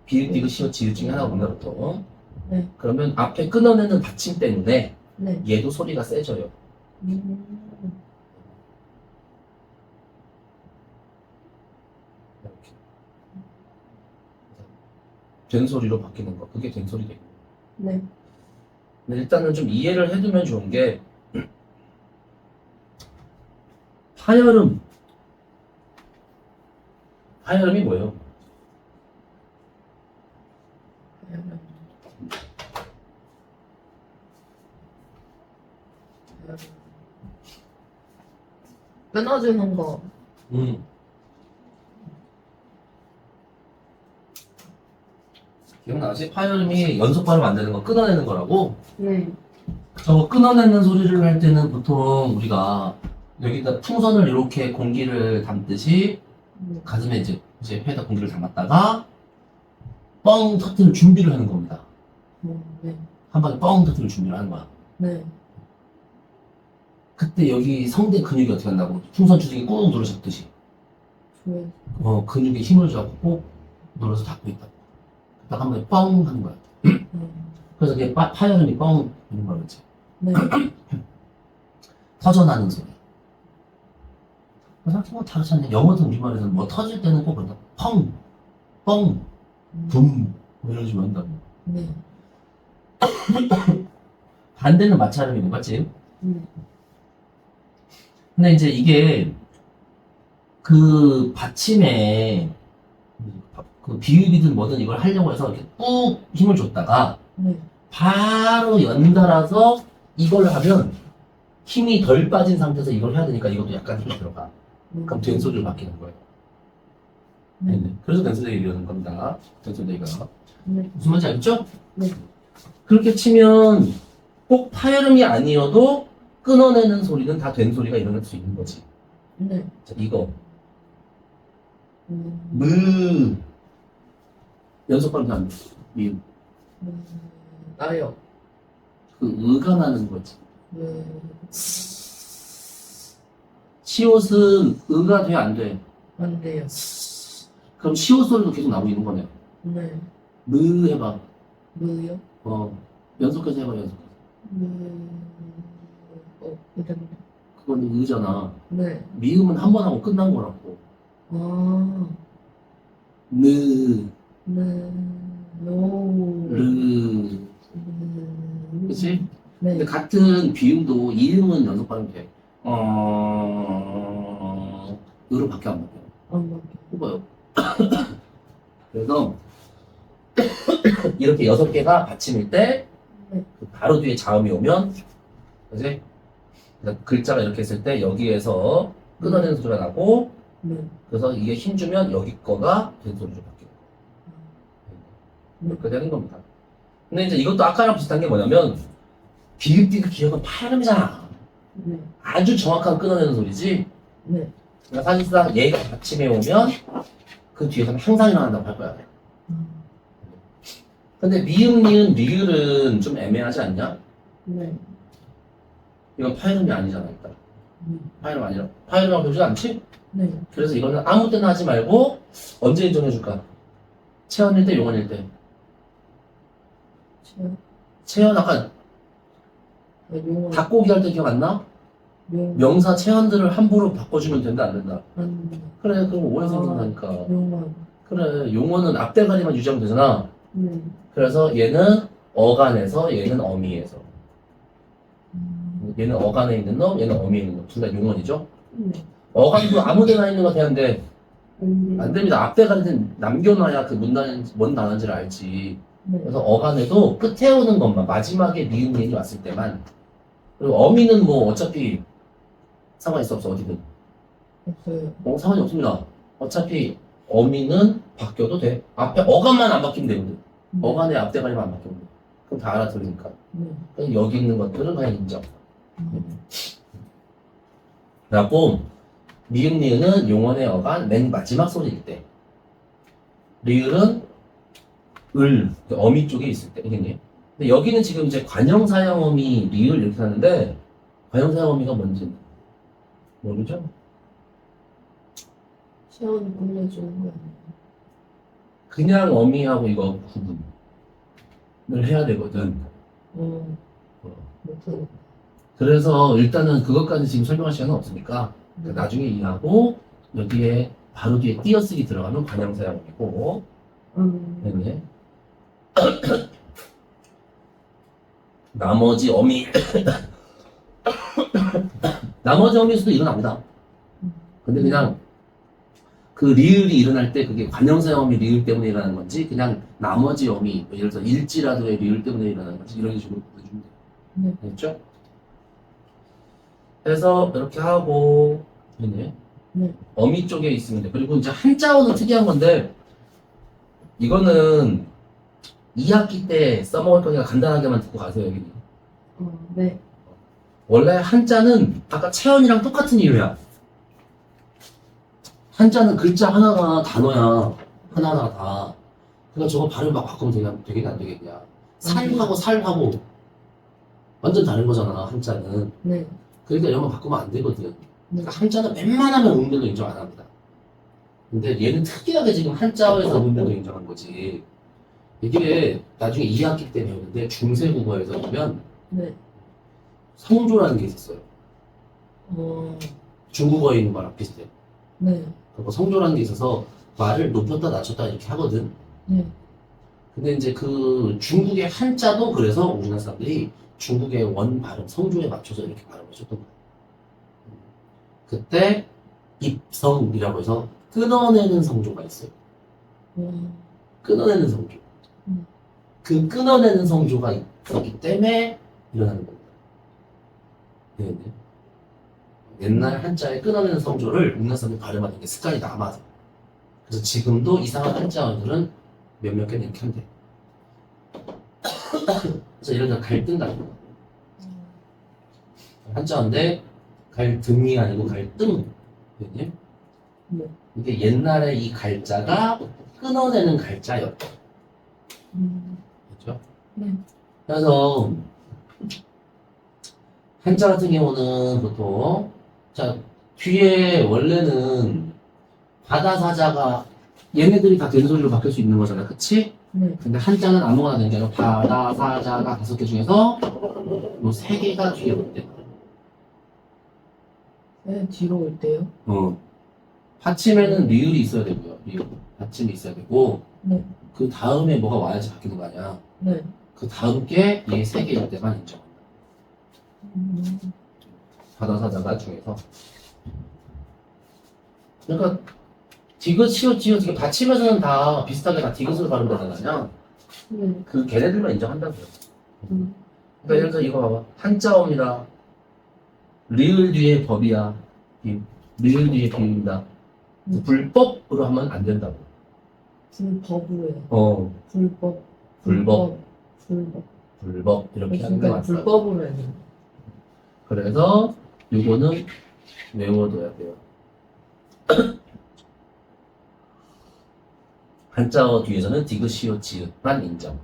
비읍, 디귿, 시옷, 지읒 중에 하나가 온다 보통. 네. 그러면 앞에 끊어내는 받침 때문에 네. 얘도 소리가 세져요. 음. 이렇게. 된 소리로 바뀌는 거. 그게 된 소리 되고. 네. 근데 일단은 좀 이해를 해두면 좋은 게 파열음. 파열음이 뭐예요? 끊어주는 거. 기억나지? 파열음이 연속 발음 안 되는 거 끊어내는 거라고? 네. 저거 끊어내는 소리를 할 때는 보통 우리가 여기다 풍선을 이렇게 공기를 담듯이 네. 가슴에 이제 폐에다 공기를 담았다가 뻥 터뜨릴 준비를 하는 겁니다. 네. 한 방에 뻥 터뜨릴 준비를 하는 거야. 네. 그때 여기 성대 근육이 어떻게 한다고? 풍선 주둥이 꾹 눌러 잡듯이. 좋아요. 근육에 힘을 줘갖고 꼭 눌러서 닫고 있다. 딱 한 번에 뻥 하는 거야. 그래서 그게 파열음이 뻥 하는 거야, 그치? 네. 터져나는 소리. 그래서 뭐 다르지 않냐. 영어든 우리말에서는 뭐 터질 때는 꼭 그런다. 펑, 뻥, 붐, 뭐 이런 식으로 한다고. 네. 반대는 마찰음이고, 맞지? 네. 근데 이제 이게 그 받침에 그 비읍이든 뭐든 이걸 하려고 해서 이렇게 꾹 힘을 줬다가 네. 바로 연달아서 이걸 하면 힘이 덜 빠진 상태에서 이걸 해야 되니까 이것도 약간 힘이 들어가. 그럼 된소리로 바뀌는 거예요. 네. 네. 그래서 된소리가 이러는 겁니다. 된소리가. 네. 무슨 말인지 알겠죠? 네. 그렇게 치면 꼭 파열음이 아니어도 끊어내는 소리는 다 된소리가 일어날 수 있는 거지. 네. 자, 이거. 무. 연속 발음 안 돼. 미음. 나요. 그 의가 나는 거지. 네. 시옷은 의가 돼, 안 돼? 안 돼요. 그럼 시옷 소리도 계속 나오고 있는 거네. 네. 무 해봐. 뭐요? 연속해서 해봐, 연속해서. 일단. 그건 의잖아. 네. 미음은 한 번 하고 끝난 거라고. 아. 느, 네. 노. 르. 그치? 네. 근데 같은 비음도 이음은 연속 발음이 돼. 으로 밖에 안 바뀌어. 안 해봐요. 그래서 이렇게 6개가 받침일 때 네. 바로 뒤에 자음이 오면 그지? 그래서 글자가 이렇게 있을 때 여기에서 끊어내는 소리가 나고 네. 그래서 이게 힘주면 여기 거가 된 소리로 바뀌고 이렇게 되는 겁니다. 근데 이제 이것도 아까랑 비슷한 게 뭐냐면 비읍비읍 기억은 파열음이잖아. 네. 아주 정확한 끊어내는 소리지. 네. 그러니까 사실상 얘가 받침에 오면 그 뒤에서는 항상 일어난다고 할 거야. 근데 미음, 니은, 리을은 좀 애매하지 않냐? 네. 이건 파열음이 아니잖아, 일단. 파열음 아니라. 파열음하고 그러지 않지? 네. 그래서 이거는 아무 때나 하지 말고 언제 인정해줄까? 체언일 때, 용언일 때. 체험. 체언 아까 용어. 닭고기 할 때 기억 안 나? 명사 체언들을 함부로 바꿔주면 된다, 안 된다? 안 돼. 그래, 그럼 오해 생긴다니까. 용어. 그래, 용어는 앞대가리만 유지하면 되잖아. 네. 그래서 얘는 어간에서, 얘는 어미에서. 얘는 어간에 있는 놈, 얘는 어미에 있는 놈. 둘 다 용언이죠? 네. 어간도 아무 데나 있는 거 되는데 안 안 됩니다. 앞대가리는 남겨놔야 그 뭔 단어인지를 알지. 네. 그래서 어간에도 끝에 오는 것만, 마지막에 미음, 니은이 왔을 때만. 그리고 어미는 뭐 어차피 상관 있어 없어, 어디든. 없어요. 상관이 없습니다. 어차피 어미는 바뀌어도 돼. 앞에 어간만 안 바뀌면 되거든. 어간에 앞대가리만 안 바뀌면 돼. 그럼 다 알아들으니까. 네. 그래서 여기 있는 것들은 그냥 인정. 그래갖고 미음, 니은은 용언의 어간 맨 마지막 소리일 때. 리을은 을, 어미 쪽에 있을 때. 알겠니? 근데 여기는 지금 이제 관형사형어미, 리을 이렇게 하는데 관형사형어미가 뭔지 모르죠? 체험 끝내주는 거예요. 그냥 어미하고 이거 구분을 해야 되거든. 못하겠다. 그래서 일단은 그것까지 지금 설명할 시간은 없으니까 나중에 이해하고 여기에 바로 뒤에 띄어쓰기 들어가면 관형사용이고 네네. 나머지 어미 나머지 어미에서도 일어납니다. 근데 그냥 그 리을이 일어날 때 그게 관형사용이 리을 때문에 일어나는 건지 그냥 나머지 어미 예를 들어서 일지라도의 리을 때문에 일어나는 건지 이런 식으로 보여주면 돼요. 네. 됐죠? 그래서 이렇게 하고 네네. 네. 어미 쪽에 있으면 돼. 그리고 이제 한자어는 특이한 건데 이거는 2학기 때 써먹을 거니까 간단하게만 듣고 가세요. 여기는. 네. 원래 한자는 아까 체언이랑 똑같은 이유야. 한자는 글자 하나가 단어야. 하나하나 다. 그러니까 저거 발음 막 바꾸면 되게 안 되겠냐. 살하고 살하고 완전 다른 거잖아, 한자는. 네. 그러니까 이런 거 바꾸면 안 되거든. 네. 그러니까 한자는 웬만하면 음대도 인정 안 합니다. 근데 얘는 특이하게 지금 한자어에서 음대도 인정한 거지. 이게 나중에 2학기 때 배우는데 중세국어에서 보면 네. 성조라는 게 있었어요. 어. 중국어에 있는 거랑 비슷해. 네. 그리고 성조라는 게 있어서 말을 높였다 낮췄다 이렇게 하거든. 네. 근데 이제 그 중국의 한자도 그래서 우리나라 사람들이 중국의 원 발음, 성조에 맞춰서 이렇게 발음을 해줬던 거야. 그때 입성이라고 해서 끊어내는 성조가 있어요. 끊어내는 성조. 그 끊어내는 성조가 있었기 때문에 일어나는 겁니다. 네네. 옛날 한자에 끊어내는 성조를 우리나라 사람들이 발음하는 게 습관이 남아서. 그래서 지금도 이상한 한자어들은 몇몇 개는 이렇게 한대. 그래서 이런 데 갈등 같은 거. 한자어인데 갈등이 아니고 갈등. 네. 네. 이게 옛날에 이 갈자가 끊어내는 갈자였다. 그렇죠? 네. 그래서 한자 같은 경우는 보통 자 뒤에 원래는 바다사자가 얘네들이 다 된소리로 바뀔 수 있는 거잖아, 그치? 네. 근데 한자는 아무거나 되는 게 아니라 바다사자가 5개 중에서 요 3개가 뒤에 온대. 네. 뒤로 올 때요? 받침에는 리을이 있어야 되고요. 리을. 받침이 있어야 되고 네. 그 다음에 뭐가 와야지 바뀌는 거 아니야. 네. 그 다음 게 얘 3개일 때만 인정한다. 바다사자가 중에서. 그러니까 디귿, 시옷, 지읒 이게 받침에서는 다 비슷하게 다 디귿으로 발음되잖아요. 네. 그 걔네들만 인정한다고요. 음. 그러니까 예를 들어서 이거 봐봐. 한자어입니다. 리을 뒤에 법이야. 리을 뒤에 비읍니다. 불법으로 하면 안 된다고. 불법으로 해요. 불법. 불법. 불법. 이렇게 하는 게 그러니까 맞다. 불법으로 해요. 그래서 요거는 외워둬야 돼요. 한자어 뒤에서는 디귿, 시옷, 지읒만 인정.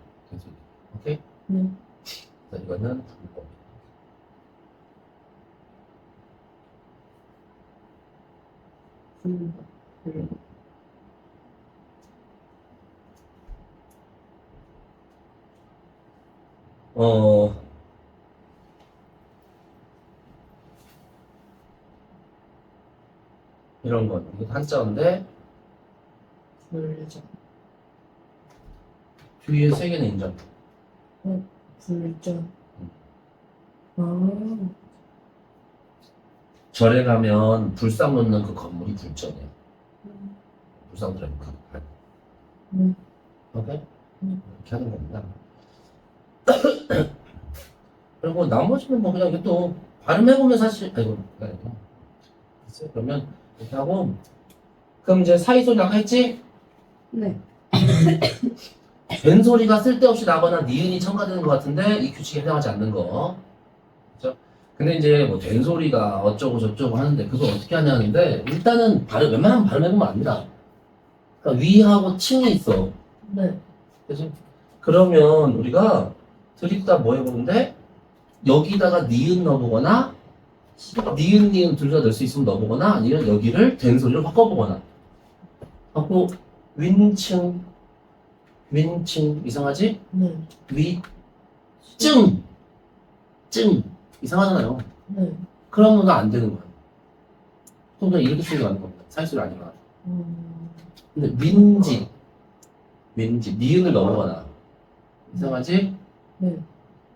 오케이? 네. 그래서 이거는 불법. 불법. 이런 건 이거 한자어인데 불정. 뒤에 3개는 인정. 불정. 아. 절에 가면 불상 놓는 그 건물이 불전이야. 불상 들어있는 그 발. 오케이? 이렇게 하는 겁니다. 그리고 나머지는 뭐 그냥 이게 또 발음해보면 사실 아이고 그러면 이렇게 하고 그럼 이제 사이소리 아까 했지? 네. 된 소리가 쓸데없이 나거나 니은이 첨가되는 것 같은데 이 규칙에 해당하지 않는 거. 그죠? 근데 이제 뭐 된 소리가 어쩌고 저쩌고 하는데 그거 어떻게 하냐는데 일단은 웬만하면 발음해보면 압니다. 그러니까 위하고 층이 있어. 네. 그죠? 그러면 우리가 드립다 뭐 해보는데 여기다가 니은 넣어보거나 니은 둘 다 넣을 수 있으면 넣어보거나 아니면 여기를 된 소리로 바꿔보거나 하고 윈층 이상하지? 네. 위증 쯤 이상하잖아요. 네. 그러면 안 되는 거예요. 그럼 그냥 이렇게 쓰는 게 맞는 겁니다. 사이소리 아니라. 근데 민집, 니은을 넘어가나 이상하지? 네.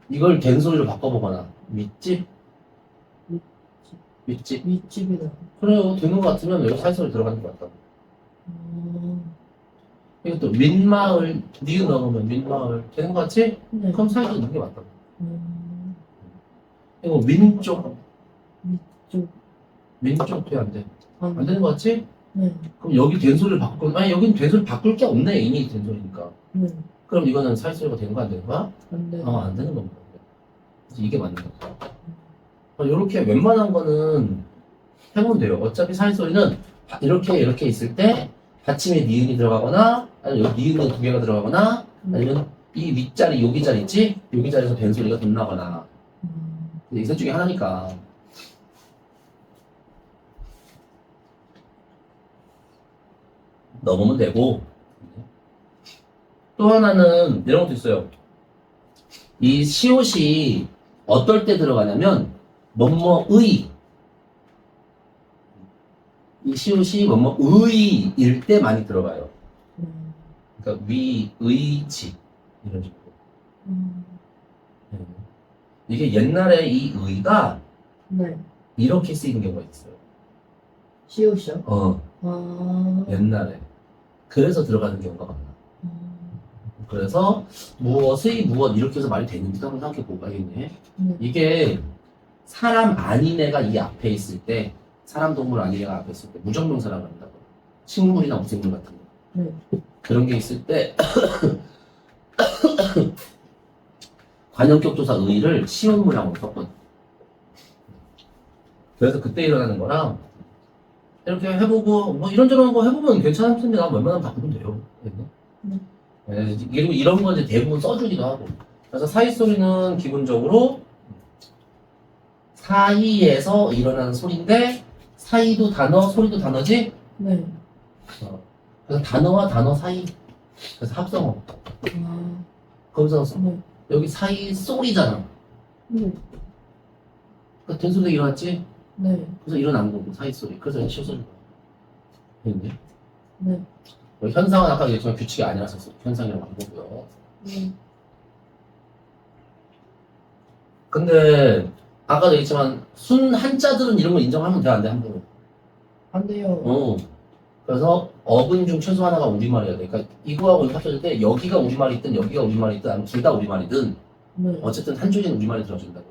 이걸 된소리로 바꿔보거나 윗집, 윗집. 윗집이다. 그래요. 되는 것 같으면 여기 사이소리 들어가는 것 같다고. 아, 이것도 민마을, 니은 넣으면 민마을 되는 것 같지? 네. 그럼 사이소리 넣는 게 맞다고. 음, 이거 민쪽, 쪽. 민쪽 돼안 돼. 안 안 되는 것 같지? 네. 그럼 여기 된소리를 바꿀 거면, 아니 여긴 된소리 바꿀 게 없네. 이미 된소리니까. 네. 그럼 이거는 사이소리가 되는 거 안 되는 거야? 안 돼. 안 되는 겁니다. 그래서 이게 맞는 거죠. 이렇게 웬만한 거는 해보면 돼요. 어차피 사이소리는 이렇게 있을 때 받침에 니은이 들어가거나 아니면 여기 니은이 두 개가 들어가거나 아니면 이 윗자리 여기 자리 있지? 여기 자리에서 된소리가 덧나거나 이 셋 중에 하나니까. 넣으면 되고 또 하나는 이런 것도 있어요. 이 시옷이 어떨 때 들어가냐면 뭐뭐의 이 시옷이 뭐뭐의일 때 많이 들어가요. 그러니까 위의지 이런 식으로. 네. 이게 옛날에 이 의가 네. 이렇게 쓰이는 경우가 있어요. 시옷이요? 아. 옛날에 그래서 들어가는 경우가 많아. 그래서 무엇의 무엇 이렇게 해서 말이 되는지도 한번 생각해보고 알겠네. 네. 이게 사람 아닌 애가 이 앞에 있을 때 사람 동물 아닌 애가 앞에 있을 때 무정명사라고 한다고. 식물이나 무생물 같은 거. 네. 그런 게 있을 때 관형격 조사 의를 시온문항으로 썼거든. 그래서 그때 일어나는 거랑 이렇게 해보고 뭐 이런저런 거 해보면 괜찮을 텐데 나 웬만하면 다 보면 돼요. 네, 그리고 이런 거 이제 대부분 써주기도 하고. 그래서 사이소리는 기본적으로 사이에서 일어나는 소리인데 사이도 단어, 소리도 단어지? 네. 그래서 단어와 단어 사이. 그래서 합성어. 아. 거기서 네. 여기 사이 소리잖아. 네. 그러니까 된소리가 일어났지? 네. 그래서 일어난 거고 사이 소리. 그래서 시소리. 됐네. 네. 현상은 아까 얘기했지만 규칙이 아니라서 현상이라고 한 거고요. 네. 근데 아까도 얘기했지만 순 한자들은 이런 거 인정하면 돼, 안 돼? 함부로. 안 돼요. 그래서 어근 중 최소 하나가 우리말이어야 돼. 그러니까 이거하고 이거 합쳐질 때 여기가 우리말이든 여기가 우리말이든 아니면 둘 다 우리말이든 네. 어쨌든 한 줄기는 우리말이 들어준다고.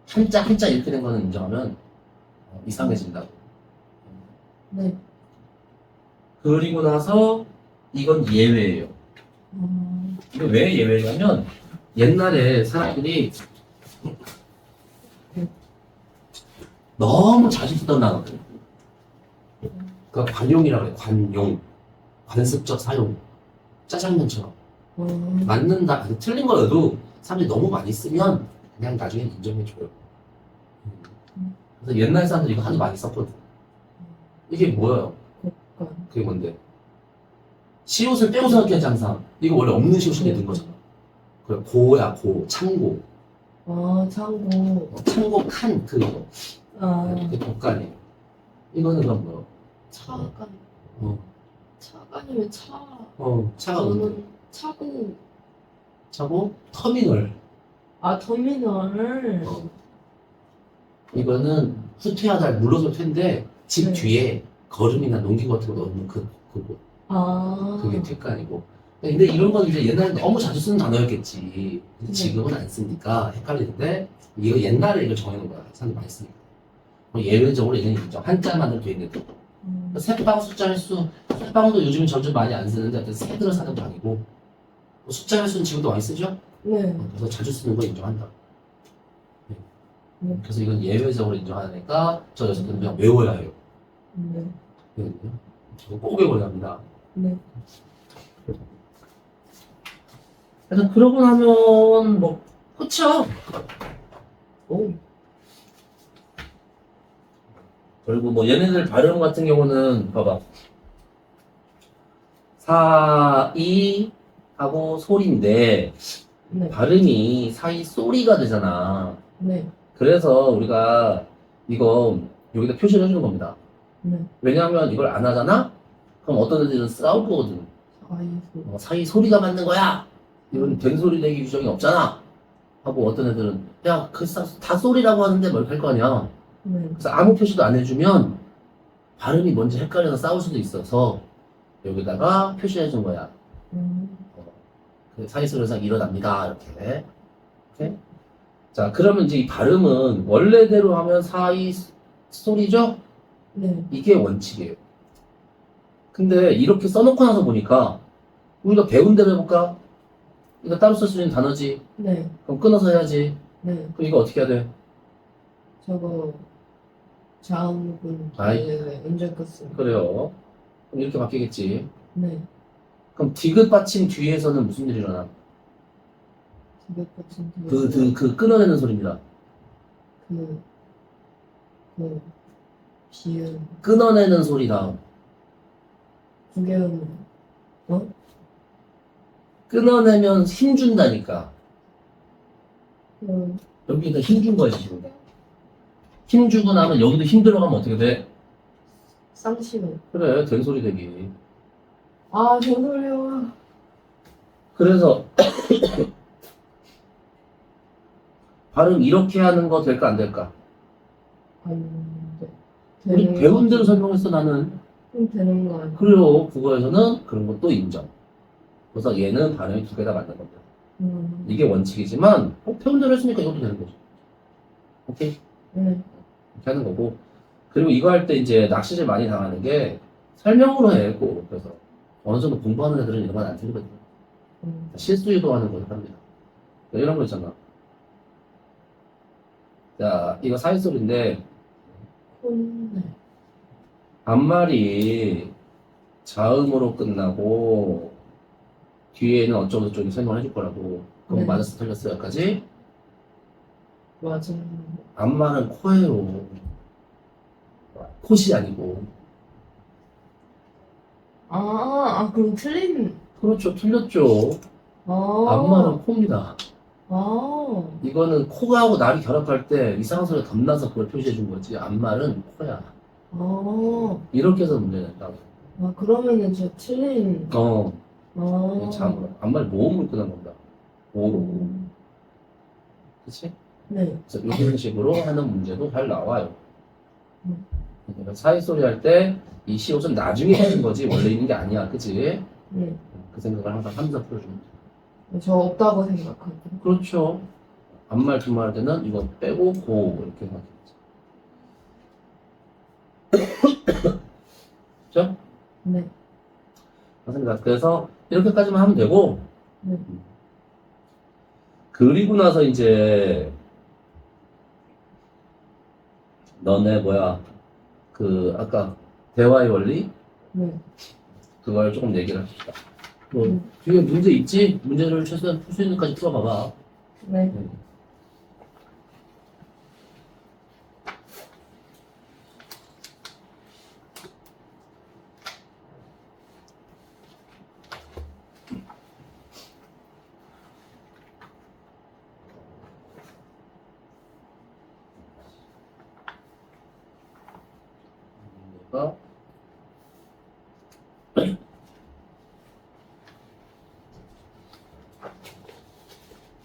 한자 이렇게 된 거는 인정하면 이상해진다고. 네. 그리고 나서 이건 예외예요. 이게 왜 예외냐면 옛날에 사람들이 너무 자주 쓰던 단어들. 그러니까 관용이라고 그래. 관용. 관습적 사용. 짜장면처럼. 맞는다. 틀린 거여도 사람들이 너무 많이 쓰면 그냥 나중에 인정해줘요. 그래서 옛날 사람들이 이거 하도 많이 썼거든. 이게 뭐예요? 그게 뭔데? 시옷을 빼고 생각해야지 항상. 이거 원래 없는 시옷인데 넣은 거잖아. 그래, 고야, 고. 창고. 아, 창고. 창고 칸, 그거. 아. 그게 독간이에요. 이거는 그럼 뭐? 차간. 어. 차간이면 차. 차가 뭔데? 저는 차고. 차고, 터미널. 아, 터미널. 이거는 후퇴하다 물러서 퇴인데 집 네. 뒤에 걸음이나 농기구 같은 거 넣는 그거. 아. 그게 퇴간이고. 근데 이런 건 이제 옛날에 너무 자주 쓰는 단어였겠지. 근데 네. 지금은 안 쓰니까 헷갈리는데, 이거 옛날에 이걸 정해놓은 거야. 사람들이 많이 쓰니까. 예외적으로 얘는 인정. 한자만으로 돼 있는 거. 새빵 숫자 횟수. 새빵도 요즘 점점 많이 안 쓰는데, 어떤 새 들어 사는 거 아니고. 숫자 횟수는 지금도 많이 쓰죠? 네. 그래서 자주 쓰는 거 인정한다. 네. 그래서 이건 예외적으로 인정하니까, 저 녀석들은 그냥 외워야 해요. 네. 저거 꼭 외워야 합니다. 네. 그래서 그러고 나면 뭐 끝이야. 그리고 뭐 얘네들 발음 같은 경우는 봐봐. 사이 하고 소리인데 네. 발음이 사이 소리가 되잖아. 네. 그래서 우리가 이거 여기다 표시를 해주는 겁니다. 네. 왜냐하면 이걸 안 하잖아? 그럼 어떤 애들은 싸울 거거든. 사이소. 사이 소리가 맞는 거야. 이건 된소리 내기 규정이 없잖아. 하고 어떤 애들은 야, 다 소리라고 하는데 뭘 할 거 아니야. 네. 그래서 아무 표시도 안 해주면 발음이 뭔지 헷갈려서 싸울 수도 있어서 여기다가 표시해 준 거야. 그 사이소 현상이 일어납니다. 이렇게. 오케이? 자, 그러면 이제 이 발음은 원래대로 하면 사이 소리죠? 네. 이게 원칙이에요. 근데 이렇게 써놓고 나서 보니까 우리가 배운 대로 해볼까? 이거 따로 쓸 수 있는 단어지. 네. 그럼 끊어서 해야지. 네. 그럼 이거 어떻게 해야 돼? 저거 자음군 아이. 뒤에 은절 끝은. 그래요. 그럼 이렇게 바뀌겠지. 네. 그럼 디귿 받침 뒤에서는 무슨 일이 일어나? 기백 같은 뒤에. 그 끊어내는 소리입니다. 그 비음 끊어내는 소리 다음. 구개음. 어? 끊어내면 힘 준다니까. 그 여기다 힘 준 거지, 지금. 힘 주고 나면 여기도 힘 들어가면 어떻게 돼? 쌍시로. 그래, 된 소리 되기. 아, 정말요. 그래서 발음 이렇게 하는 거 될까 안 될까? 안 돼. 우리 되는 배운 거 대로 설명했어 나는. 좀 되는 거 아니야? 그래요. 국어에서는 그런 것도 인정. 그래서 얘는 발음이 두 개 다 맞는 겁니다. 이게 원칙이지만 배운 대로 했으니까 이것도 되는 거죠. 오케이? 네. 이렇게 하는 거고. 그리고 이거 할 때 이제 낚시를 많이 당하는 게 설명으로 해. 꼭. 그래서 어느 정도 공부하는 애들은 이런 건 안 틀리거든요. 실수 유도하는 걸 합니다. 이런 거 있잖아. 자, 이거 사이소리인데 네. 앞말이 자음으로 끝나고 뒤에는 어쩌고 저쩌고 설명을 해줄 거라고. 그럼 네. 맞았어 틀렸어 여기까지? 맞아. 앞말은 코예요. 콧이 아니고. 그럼 틀린. 그렇죠. 틀렸죠. 앞말은 코입니다. 이거는 코하고 날이 결합할 때 이상한 소리가 덧나서 그걸 표시해 준 거지. 앞말은 코야. 이렇게 해서 문제 냈다고. 그러면은 저 틀린. 앞말 모음으로 끝난 겁니다. 오로. 그치? 네. 그래서 이런 식으로 하는 문제도 잘 나와요. 음. 그러니까 사이소리 할 때 이 시옷은 나중에 하는 거지 원래 있는 게 아니야. 그치? 네. 그 생각을 항상 하면서 풀어주면 돼. 저 없다고 생각하고. 그렇죠. 앞말 뒷말 할 때는 이거 빼고 고 이렇게 생각했죠. 그죠? 네. 맞습니다. 그래서 이렇게까지만 하면 되고 네. 그리고 나서 이제 너네 그 아까 대화의 원리 네. 그걸 조금 얘기를 합시다. 뭐 뒤에 문제 있지? 문제를 최소한 풀 수 있는 까지 풀어봐봐. 네. 문제가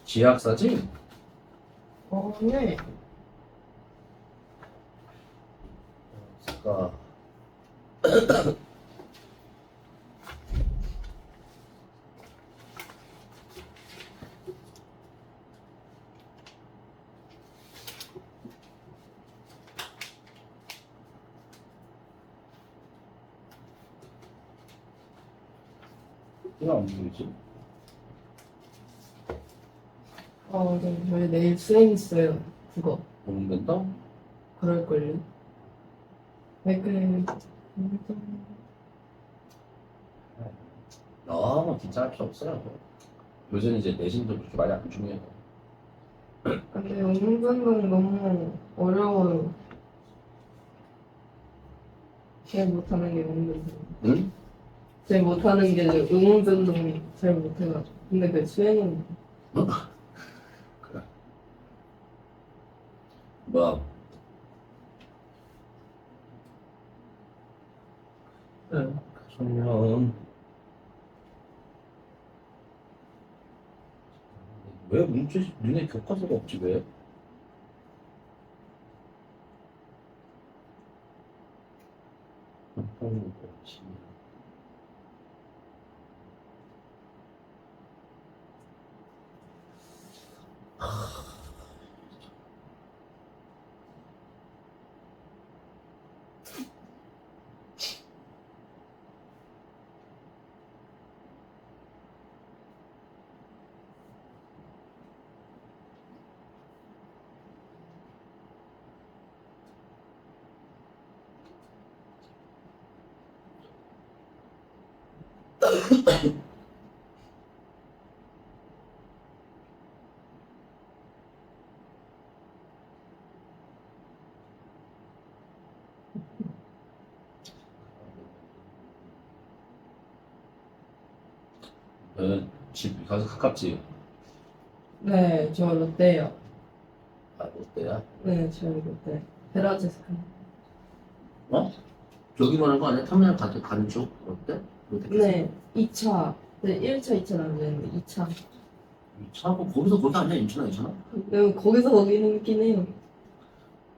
지학사지? 네. 그러니까 이거 안 보이지? 네. 저희 내일 수행 있어요. 그거. 보는 된다? 그럴걸요. 네, 그래. 너무 긴장할 필요 없어요. 요새는 이제 내신도 그렇게 많이 안 중요해요. 근데 응용변동 너무 어려워요. 제일 못하는 게 응용변동. 응? 제일 못하는 게 응용변동이 잘 못해가지고. 근데 그 수행은 그래. 뭐야? 네, 그러면 왜 문제 눈에 교과서가 없지 왜? 집 가서 가깝지? 네, 저 롯데요. 아, 롯데야? 네, 저 롯데. 베라제스. 어? 저기 말한 거 아니야? 터미널 가는 쪽? 롯데? 롯데 네, 2차. 네, 1차, 2차 나왔는데 2차. 차고 거기서 거기 아니야? 인천아 인천아? 네, 거기서 거기는 있긴 해요.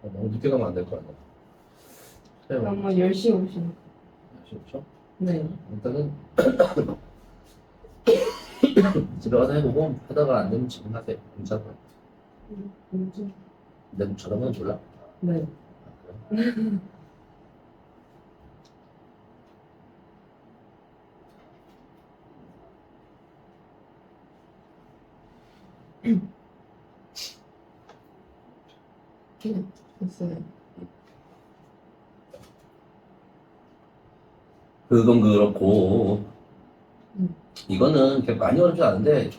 너무 늦게 가면 안 될 거 아니야? 네, 아마 10시에 오시는. 아시죠? 네. 일단은 집에 가서 해보고 하다가 안 되면 지금 하세요. 괜찮아. 뭐지? 근데 저러면 몰라. 네. 아, 그래? 네, 됐어요. 그건 그렇고 음. 이거는 그렇게 많이 어렵지 않은데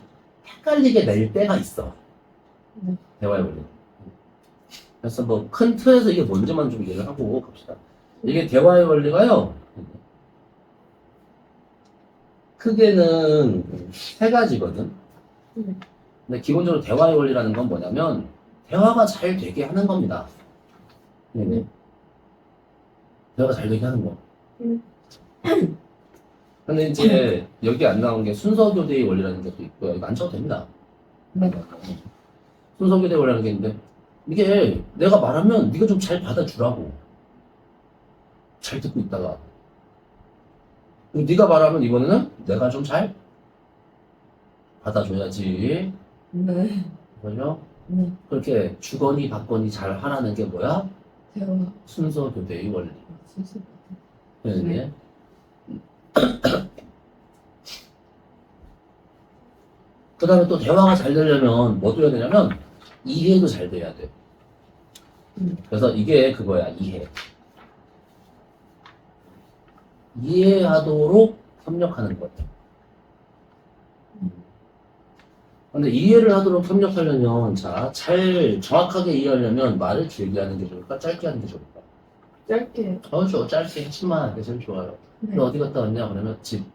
헷갈리게 낼 때가 있어. 네. 대화의 원리. 그래서 뭐 큰 틀에서 이게 뭔지만 좀 이해를 하고 갑시다. 이게 대화의 원리가요. 크게는 세 가지거든. 네. 근데 기본적으로 대화의 원리라는 건 뭐냐면 대화가 잘 되게 하는 겁니다. 네. 대화가 잘 되게 하는 거. 근데 이제 여기 안 나온 게 순서교대의 원리라는 것도 있고요. 이거 안 쳐도 됩니다. 네. 순서교대의 원리라는 게 있는데 이게 내가 말하면 네가 좀 잘 받아주라고. 잘 듣고 있다가 네가 말하면 이번에는 내가 좀 잘 받아줘야지. 네. 그죠? 네. 그렇게 주거니 받거니 잘 하라는 게 뭐야? 대화. 순서교대의 원리. 쓸수 네. 네. 그 다음에 또 대화가 잘 되려면 뭐도 해야 되냐면 이해도 잘 돼야 돼. 그래서 이게 그거야, 이해. 이해하도록 협력하는 거야. 근데 이해를 하도록 협력하려면, 자, 잘 정확하게 이해하려면 말을 길게 하는 게 좋을까? 짧게 하는 게 좋을까? 짧게. 짧게 핵심만 하는 게 제일 좋아요. 네. 너 어디 갔다 왔냐? 그러면 집.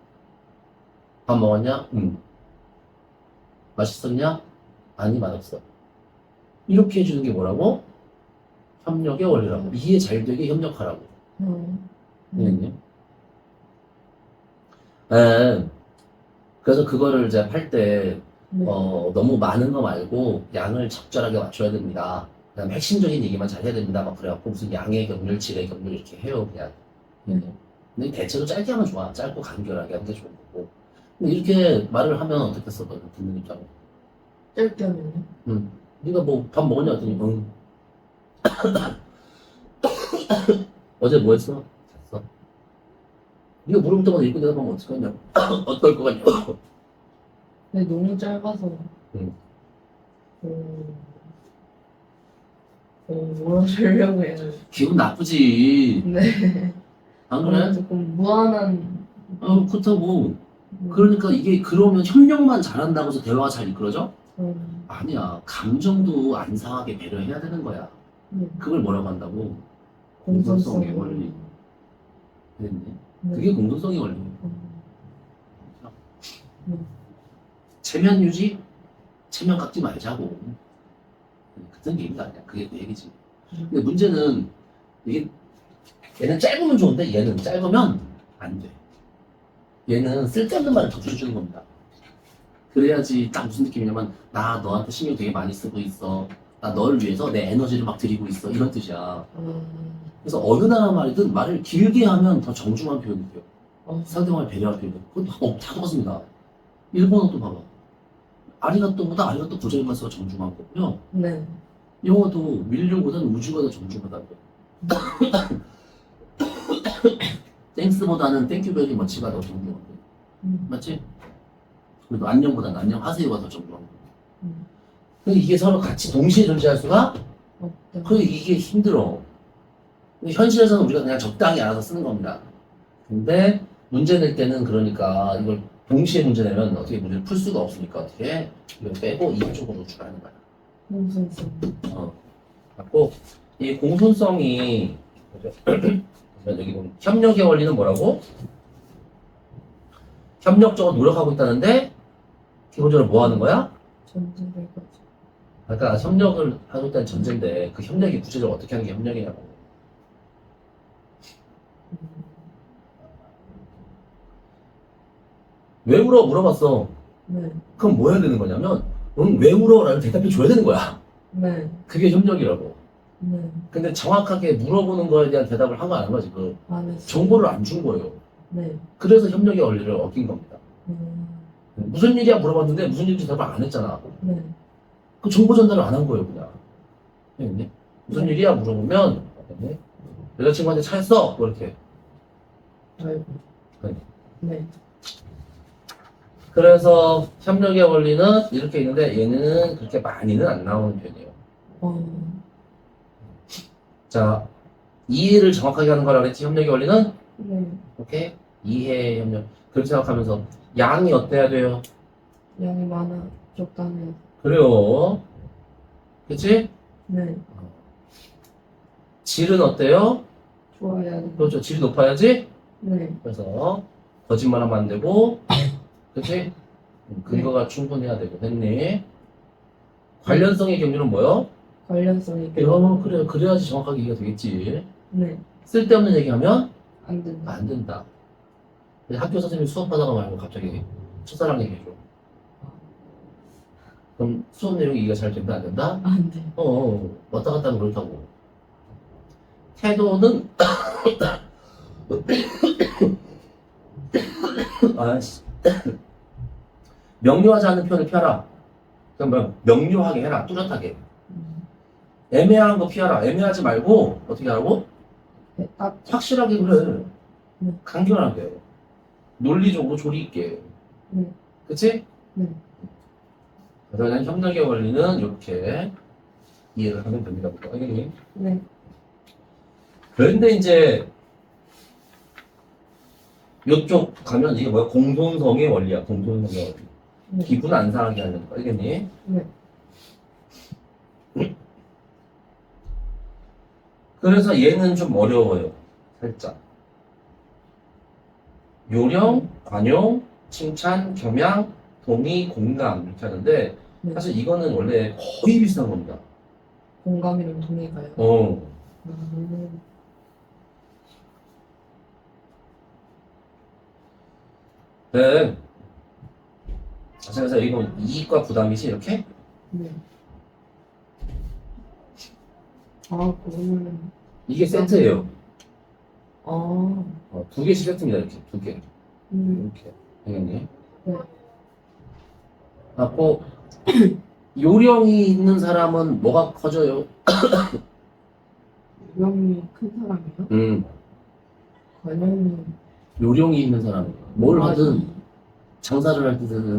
밥 먹었냐? 응. 맛있었냐? 아니, 맛없어. 이렇게 해주는 게 뭐라고? 협력의 원리라고. 이해 잘 되게 협력하라고. 네. 네. 그래서 그거를 이제 할 때, 네. 너무 많은 거 말고 양을 적절하게 맞춰야 됩니다. 그다음에 핵심적인 얘기만 잘 해야 됩니다. 막 그래갖고 무슨 양의 경률, 질의 경률 이렇게 해요, 그냥. 근데 대체로 짧게 하면 좋아. 짧고 간결하게 하는 게 좋은 거고. 근데 이렇게 말을 하면 어떻겠어, 너는 듣는 입장으로. 짧게 하면요. 응. 네가 뭐 밥 먹었냐? 했더니, 응. 어제 뭐 했어? 잤어. 네가 물어볼 때마다 읽고 대답하면 어떡하냐? 어떨 것 같냐? 네, 너무 짧아서. 응. 뭐라 하려고 해야 돼. 기분 나쁘지. 네. 안 그래? 조금 무한한. 그렇다고. 그러니까 이게 그러면 협력만 잘한다고 해서 대화가 잘 이끌어져? 아니야. 감정도 안 상하게 배려해야 되는 거야. 그걸 뭐라고 한다고? 공존성의 원리. 됐네. 그게 공존성의 원리예요. 체면 유지? 체면 깎지 말자고. 그런 얘기가 아니야. 그게 내 얘기지. 근데 문제는 이게 얘는 짧으면 좋은데 얘는 짧으면 안 돼. 얘는 쓸데없는 말을 더 붙여주는 겁니다. 그래야지 딱 무슨 느낌이냐면 나 너한테 신경 되게 많이 쓰고 있어. 나 너를 위해서 내 에너지를 막 드리고 있어. 이런 뜻이야. 그래서 어느 나라 말이든 말을 길게 하면 더 정중한 표현이 돼요. 상대방을 배려할 표현. 그건 다 똑같습니다. 일본어도 봐봐. 아리가또보다 아리가또 부정의만 써서 정중한 거고요. 네. 영어도 윌류보다는 우주가 더 정중하다고요. 땡스보다는 땡큐 베리 머치가 더 정중하고 맞지? 그래도 안녕보다는 안녕하세요가 더 정중한 거. 근데 이게 서로 같이 동시에 존재할 수가 없다. 그래 이게 힘들어. 근데 현실에서는 우리가 그냥 적당히 알아서 쓰는 겁니다. 근데 문제 낼 때는 그러니까 이걸 동시에 문제 내면 어떻게 문제를 풀 수가 없으니까 어떻게 이걸 빼고 이쪽으로 주라는 거야. 공손성. 갖고 이 공손성이 그죠? 여기 보면 협력의 원리는 뭐라고? 협력적으로 노력하고 있다는데 기본적으로 뭐 하는 거야? 전제될 거죠. 그러니까 협력을 하고 있다는 전제인데 그 협력이 구체적으로 어떻게 하는 게 협력이냐고. 왜 울어? 물어봤어. 네. 그럼 뭐 해야 되는 거냐면 응, 왜 울어? 라는 대답해 줘야 되는 거야. 네. 그게 협력이라고. 네. 근데 정확하게 물어보는 거에 대한 대답을 한 거 아닌 거지. 그 안 했어요. 정보를 안 준 거예요. 네. 그래서 협력의 원리를 어긴 겁니다. 음. 무슨 일이야 물어봤는데 무슨 일인지 대답을 안 했잖아. 네. 그 정보 전달을 안 한 거예요, 그냥. 네. 무슨 일이야 물어보면 네. 여자친구한테 차였어? 뭐 이렇게. 아이고. 네. 네. 그래서 협력의 원리는 이렇게 있는데 얘는 그렇게 많이는 안 나오는 편이에요. 자, 이해를 정확하게 하는 거라 그랬지, 협력의 원리는? 네. 오케이? 이해, 협력. 그렇게 생각하면서 양이 어때야 돼요? 양이 많아. 적당해요. 그래요. 그치? 네. 질은 어때요? 좋아야 돼. 그렇죠. 질이 높아야지? 네. 그래서 거짓말하면 안 되고, 그치? 근거가 충분해야 되고, 됐니? 관련성의 경우는 뭐요? 관련성이 그래. 그래야지 정확하게 이해가 되겠지. 네. 쓸데없는 얘기하면 안 된다. 안 된다. 근데 학교 선생님이 수업하다가 말고 갑자기 첫사랑 얘기해줘. 그럼 수업 내용이 이해가 잘 된다, 안 된다? 안 돼. 왔다 갔다 하면 그렇다고. 태도는, 아씨. 명료하지 않은 표현을 피하라. 그럼 뭐, 명료하게 해라, 뚜렷하게. 애매한 거 피하라. 애매하지 말고, 어떻게 하라고? 네. 딱. 확실하게 그래. 네. 간결하게. 논리적으로 조리 있게. 네. 그치? 네. 그래서 그냥 협력의 원리는 이렇게 이해를 하면 됩니다. 알겠니? 네. 그런데 이제 이쪽 가면 이게 뭐야? 공손성의 원리야. 공손성의 원리. 네. 기분 안 상하게 하는 거. 알겠니? 네. 그래서 얘는 좀 어려워요. 살짝. 요령, 관용, 칭찬, 겸양, 동의, 공감 이렇게 하는데 네. 사실 이거는 원래 거의 비슷한 겁니다. 공감이랑 동의가요. 네. 그래서 이거 이익과 부담이지 이렇게? 네. 아, 그러면. 이게 세트예요. 아. 두 개씩 세트입니다. 이렇게 두 개. 이렇게. 알겠니? 네. 갖고 요령이 있는 사람은 뭐가 커져요? 요령이 큰 사람이요? 관용이. 요령이 있는 사람. 뭘 아, 하든 장사를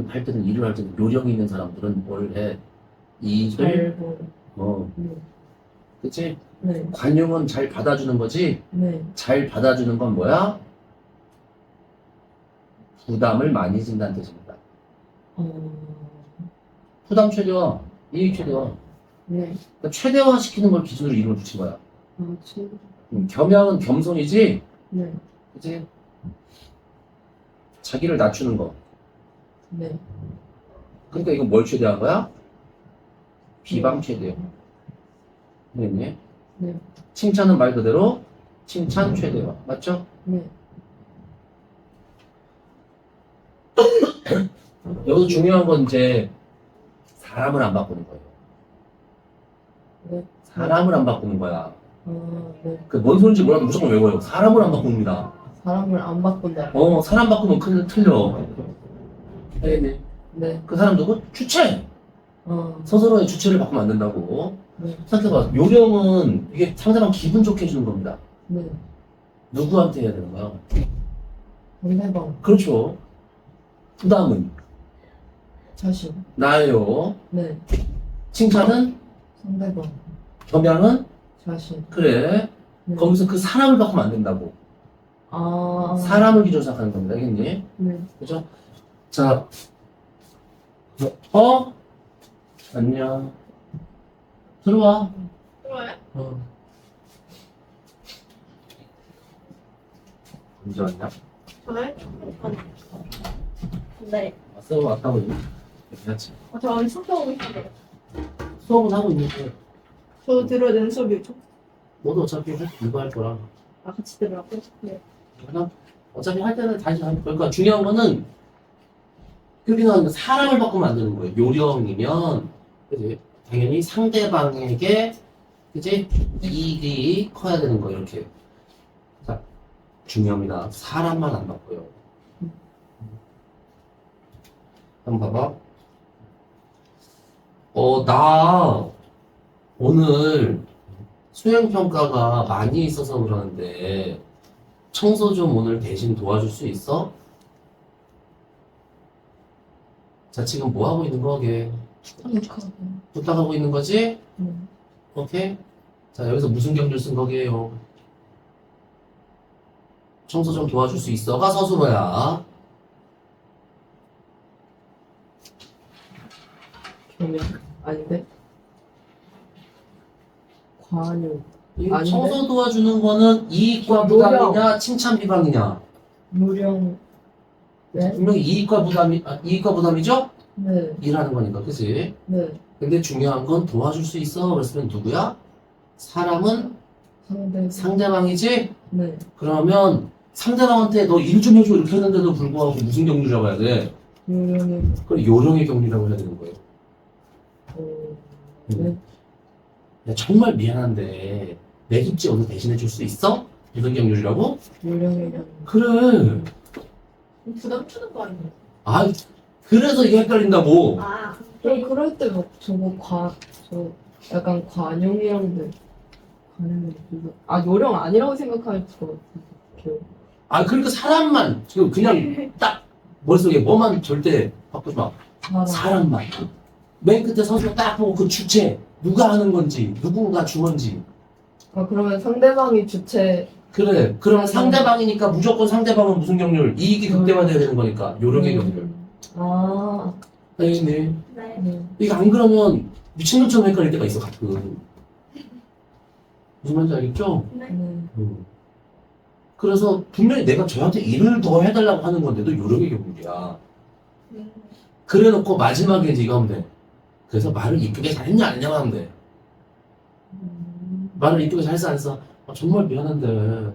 할 때든 일을 할 때든 요령이 있는 사람들은 뭘 해? 일을 잘 보. 네. 그치? 네. 관용은 잘 받아주는 거지? 네. 잘 받아주는 건 뭐야? 부담을 많이 진다는 뜻입니다. 부담 최대화, 이익 최대화. 네. 그러니까 최대화시키는 걸 기준으로 이름을 붙인 거야. 아, 친. 겸양은 겸손이지? 네. 그치? 자기를 낮추는 거. 네. 그러니까 이건 뭘 최대한 거야? 비방 최대화. 알겠니? 네. 칭찬은 말 그대로 칭찬 최대화. 맞죠? 네. 여기서 중요한 건 이제 사람을 안 바꾸는 거예요. 네. 사람을 안 바꾸는 거야. 네. 그 뭔 소리인지 몰라도 무조건 외워요. 사람을 안 바꿉니다. 사람을 안 바꾼다. 사람 바꾸면 틀려. 알겠니? 네. 그 사람 누구? 주체. 스스로의 주체를 바꾸면 안 된다고. 네. 생각해봐. 요령은 이게 상대방 기분 좋게 해주는 겁니다. 네. 누구한테 해야 되는 거야? 상대방. 그렇죠. 부담은 자신. 나예요. 네. 칭찬은 상대방. 겸양은 자신. 그래. 네. 거기서 그 사람을 바꾸면 안 된다고. 사람을 기준으로 생각하는 겁니다. 알겠니? 네. 그죠? 자, 안녕. 들어와. 좋아요? 언제 왔냐? 좋아요? 네. 왔다고 있니? 해야지. 저 오늘 수업하고 있어요. 수업은 하고 있는데, 저 들어야 되는 수업이죠? 너도 어차피 이거 할 거라. 같이 들으라고? 네. 그냥 어차피 할 때는 다시 하는 거야. 그러니까 중요한 거는 여기는 사람을 바꾸면 안 되는 거예요. 요령이면 그지? 당연히 상대방에게 그지? 이익이 커야 되는 거예요. 이렇게. 자, 중요합니다. 사람만 안 바꿔요. 한번 봐봐. 나 오늘 수행평가가 많이 있어서 그러는데 청소 좀 오늘 대신 도와줄 수 있어? 자, 지금 뭐 하고 있는 거게? 부탁하고 있는 거지? 오케이? 자, 여기서 무슨 경주를 쓴 거게요? 청소 좀 도와줄 수 있어가 서술어야. 겸양. 아닌데? 관용. 이 아닌데? 청소 도와주는 거는 이익과 노력. 부담이냐, 칭찬 비방이냐? 무령. 네? 분명히 이익과 부담이죠? 네. 일하는 거니까, 그치? 네. 근데 중요한 건 도와줄 수 있어. 그랬으면 누구야? 사람은 상대방이지? 네. 그러면 상대방한테 너 일 좀 해줘 이렇게 했는데도 불구하고 무슨 경류라고 해야 돼? 무령의. 그걸 요령의 경류라고 해야 되는 거예요. 네. 야, 정말 미안한데 내 숙제 오늘 대신해 줄 수 있어? 무슨 경륜이라고? 무령의 경. 그래. 부담 주는 거 아니에요? 아, 그래서 이게 헷갈린다고. 그럴 때 막 저 약간 관용이랑도 요령 아니라고 생각할 것 같아요. 아, 그러니까 사람만 지금 그냥 딱 머릿속에 뭐만 절대 바꾸지 마. 사람만. 맨 끝에 서서 딱 보고 그 주체 누가 하는 건지 누구가 주건지. 그러면 상대방이 주체. 그래. 그러면 상대방이니까 무조건 상대방은 무슨 경륜? 이익이 극대화돼야 되는 거니까 요령의 경륜. 알겠네. 네. 이게 안 그러면 미친놈처럼 헷갈릴 때가 있어 가끔. 무슨 말인지 알겠죠? 네. 그래서 분명히 내가 저한테 일을 더 해달라고 하는 건데도 요령의 경륜이야. 그래놓고 마지막에 이제 이거 하면 돼. 그래서 말을 이쁘게 잘했냐 안 했냐 하면 돼. 말을 이쁘게 잘했어 안 했어? 정말 미안한데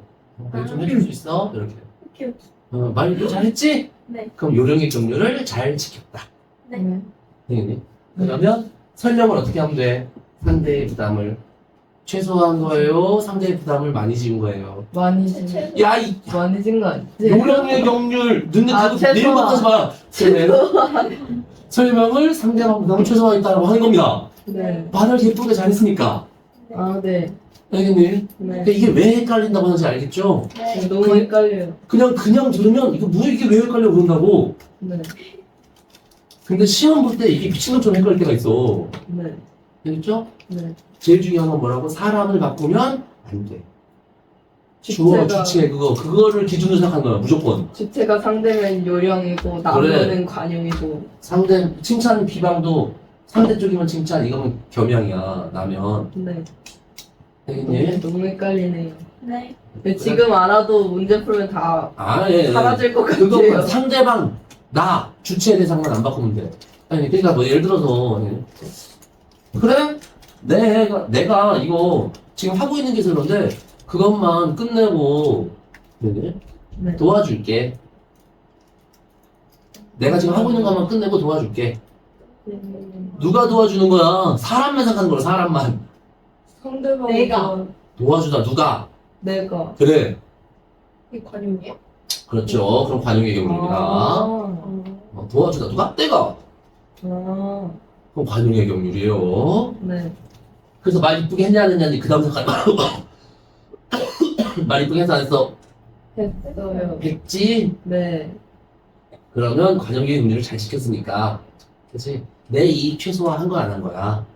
내가 좀 해줄 수 있어? 이렇게. 말 이쁘게 잘했지? 네. 그럼 요령의 경륜을 잘 지켰다. 네. 되겠니? 그러면 설명을 어떻게 하면 돼? 상대의 부담을 최소화한 거예요? 상대의 부담을 많이 지은 거예요? 많이 진. 야, 이 많이 진 거 아니지? 요령의 경륜 눈에 아, 가고 최소화. 내일 바꿔서 봐. 설명을 상대방 부담을 최소화했다고 하는 겁니다. 네. 말을 예쁘게 잘했으니까. 네. 알겠니? 네. 근데 이게 왜 헷갈린다고 하는지 알겠죠? 네. 너무 헷갈려요. 그냥 들으면 이거 뭐 이게 왜 헷갈려 그런다고. 네. 근데 시험 볼 때 이게 미친놈처럼 헷갈릴 때가 있어. 네. 알겠죠? 네. 제일 중요한 건 뭐라고? 사람을 바꾸면 안 돼. 주어, 주체, 그거를 기준으로 생각하는 거야, 무조건. 주체가 상대면 요령이고 남편은 관용이고. 상대, 칭찬, 비방도 상대 쪽이면 칭찬, 이거면 겸양이야, 나면. 네. 알겠니? 너무 헷갈리네요. 네. 근데 지금 알아도 문제 풀면 다 예. 사라질 것 그거 같아요. 상대방, 나, 주체에 대해서만 안 바꾸면 돼. 아니, 그러니까 뭐 예를 들어서, 그래? 내가 이거 지금 하고 있는 게 그런데 그것만 끝내고 네. 도와줄게. 내가 지금 하고 있는 것만 끝내고 도와줄게. 누가 도와주는 거야? 사람만 생각하는 거야, 사람만. 상대방 내가. 도와주다, 누가? 내가 그래. 이게 관용이야? 그렇죠. 그럼 관용의 경륜입니다. 도와주다, 누가? 내가. 그럼 관용의 경륜이에요. 네. 그래서 말 이쁘게 했냐, 안 했냐, 그 다음 생각. 말 이쁘게 했어, 안 했어? 했어요. 했지? 네. 그러면 관용의 경륜을 잘 지켰으니까. 그치? 내 이익 최소화 한 거야, 안 한 거야?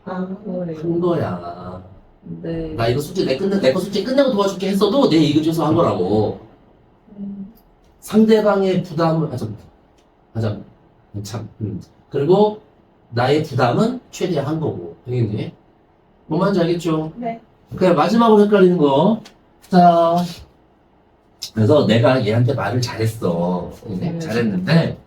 거예요. 한 거야. 네. 나 이거 숙제 내 거 숙제 끝내고 도와줄게 했어도 내 이익을 최소화한 거라고. 상대방의 부담을 그리고 나의 부담은 최대한 거고. 알겠니? 뭔 말인지 알겠죠? 네. 그래, 마지막으로 헷갈리는 거. 자, 그래서 내가 얘한테 말을 잘했어. 네. 잘했는데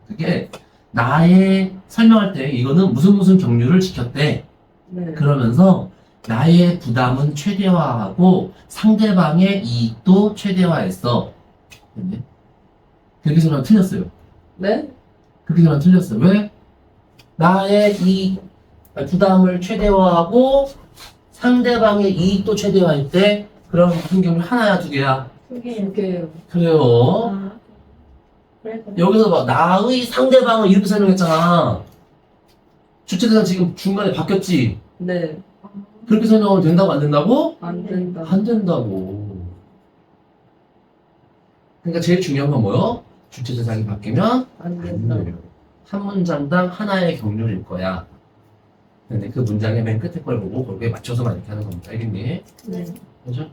그게 나의 설명할 때 이거는 무슨 경륜을 지켰대. 네. 그러면서 나의 부담은 최대화하고 상대방의 이익도 최대화했어. 네? 그렇게 설명 틀렸어요. 네? 그렇게 설명 틀렸어요. 왜? 나의 부담을 최대화하고 상대방의 이익도 최대화할 때 그럼 무슨 경우 하나야 두 개야? 그게 그게요. 그래요. 그래. 여기서 봐. 나의 상대방을 이렇게 설명했잖아. 주체대상 지금 중간에 바뀌었지? 네. 그렇게 설명하면 된다고 안 된다고? 안 된다. 안 된다고. 그러니까 제일 중요한 건 뭐요? 주체대상이 바뀌면 안 안 된다. 돼요. 한 문장당 하나의 경륜일 거야. 근데 그 문장의 맨 끝에 걸 보고 거기에 맞춰서만 이렇게 하는 겁니다. 알겠니? 네. 그죠?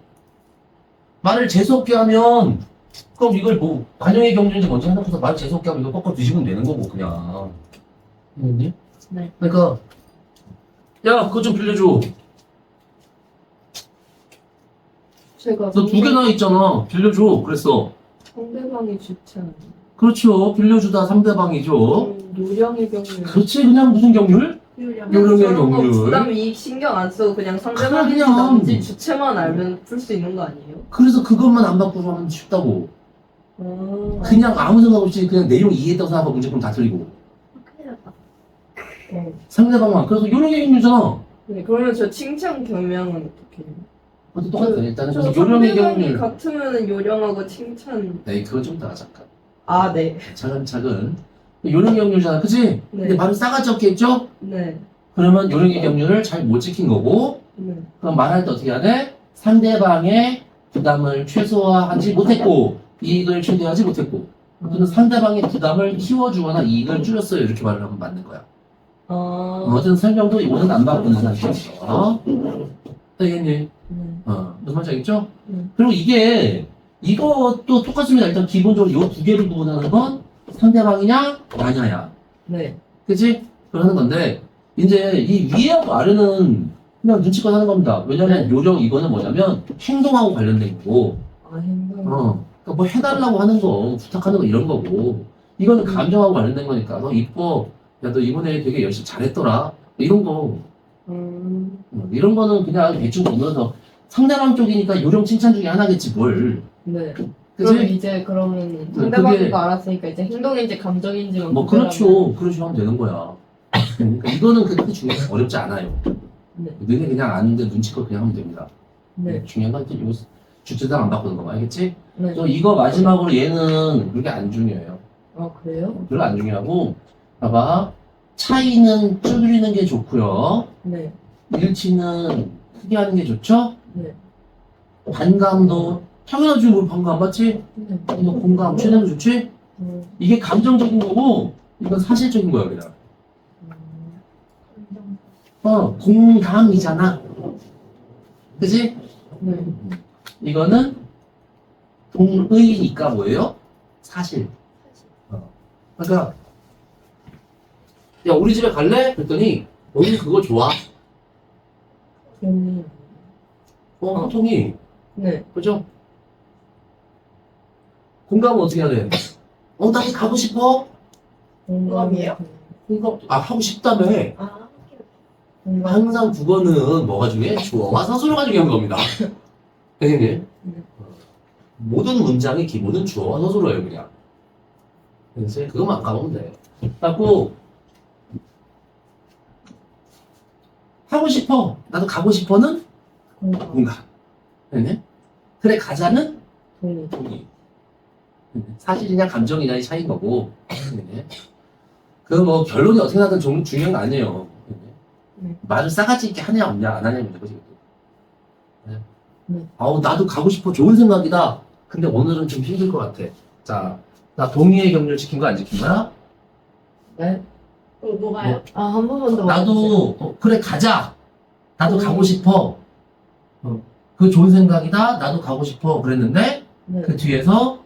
말을 재수없게 하면 그럼 이걸 뭐 관용의 경륜인지 먼저 해놓고서 말을 재수없게 하면 이거 꺾어 뒤집으면 되는 거고 그냥. 알겠니? 네. 그러니까 야 그거 좀 빌려줘. 제가 너 두 개나 있잖아. 빌려줘. 그랬어. 상대방이 주체한 그렇죠. 빌려주다 상대방이죠. 요령의 경우. 그렇지. 그냥 무슨 경륜? 요령의 경륜. 부담 이익 신경 안 쓰고 그냥 상대방인지 그냥. 남지 주체만 알면 풀 수 있는 거 아니에요? 그래서 그것만 안 바꾸고 하면 쉽다고. 그냥 아무 생각 없이 그냥 내용 이해했다고 생각하고 문제 풀면 다 틀리고. 상대방만. 그래서 요령의 경륜이잖아. 네, 그러면 저 칭찬 경향은 어떻게 해요? 근데 똑같아. 일단은 저 그래서 요령의 상대방이 경륜. 같으면 요령하고 칭찬. 네, 그건 좀 이따가 잠깐. 아, 네. 차근차근. 요령의 경륜이잖아. 그치? 네. 근데 말을 싸가지 없게 했죠? 네. 그러면 요령의 경륜을 잘 못 지킨 거고, 네. 그럼 말할 때 어떻게 해야 돼? 상대방의 부담을 최소화하지 못했고, 이익을 최대화하지 못했고, 또는 상대방의 부담을 키워주거나 이익을 줄였어요. 이렇게 말을 하면 맞는 거야. 어떤 설명도 이거는 안 바꾸는 상태였어. 알겠니? 네. 무슨 말인지 알겠죠? 네. 그리고 이것도 똑같습니다. 일단 기본적으로 이 두 개를 구분하는 건 상대방이냐, 나냐야. 네. 그치? 그러는 건데, 이제 이 위하고 아래는 그냥 눈치껏 하는 겁니다. 왜냐면 요령 이거는 뭐냐면 행동하고 관련된 거고, 아, 행동. 그러니까 뭐 해달라고 하는 거, 부탁하는 거 이런 거고, 이거는 감정하고 관련된 거니까, 너 이뻐. 야, 너 이번에 되게 열심히 잘했더라. 이런 거. 이런 거는 그냥 대충 보면서 상대방 쪽이니까 요령 칭찬 중에 하나겠지, 뭘. 네. 그럼 그치? 이제 그러면 그게- 상대방인 거 알았으니까 이제 행동인지 감정인지만 뭐, 그렇죠. 그렇죠. 하면 되는 거야. 그러니까 이거는 그렇게 중요해. 어렵지 않아요. 네. 너네 그냥 아는데 눈치껏 그냥 하면 됩니다. 네. 중요한 건 이제 요 주체상 안 바꾸는 거 알겠지? 네. 또 이거 마지막으로 얘는 그렇게 안 중요해요. 아, 그래요? 별로 안 중요하고, 봐봐. 차이는 줄이는 게 좋고요. 네. 일치는 크게 하는 게 좋죠? 네. 반감도 당연하지. 뭐 반감 맞지? 네. 이거 공감 최대한 좋지? 이게 감정적인 거고 이건 사실적인 거야 그냥. 공감이잖아. 그지? 네. 이거는 동의니까 뭐예요? 사실. 그러니까 야 우리 집에 갈래? 그랬더니 너는 그거 좋아? 통이 네. 그죠? 공감은 어떻게 해야 돼? 나 가고 싶어? 공감이에요? 공감 하고 싶다며. 아, 항상 국어는 뭐가 중요해? 주어와 서술어가 중요한 겁니다. 선생님. 모든 문장의 기본은 주어와 서술어예요, 그냥. 그래서 그것만 안 까먹으면 돼. 그래갖고 하고 싶어. 나도 가고 싶어는 공감. 네? 그래 가자는 동의. 동의. 사실이냐 감정이냐의 차이인 거고. 그 뭐 결론이 어떻게 나든 중요한 거 아니에요. 말을 싸가지 있게 하냐 없냐 안 하냐 문제고 지금. 아우 나도 가고 싶어 좋은 생각이다. 근데 오늘은 좀 힘들 것 같아. 자, 나 동의의 격려를 지킨 거 안 지킨 거야? 네? 뭐가요? 한 번만 더. 나도 그래 가자. 나도 가고 싶어. 그 좋은 생각이다. 나도 가고 싶어. 그랬는데 네. 그 뒤에서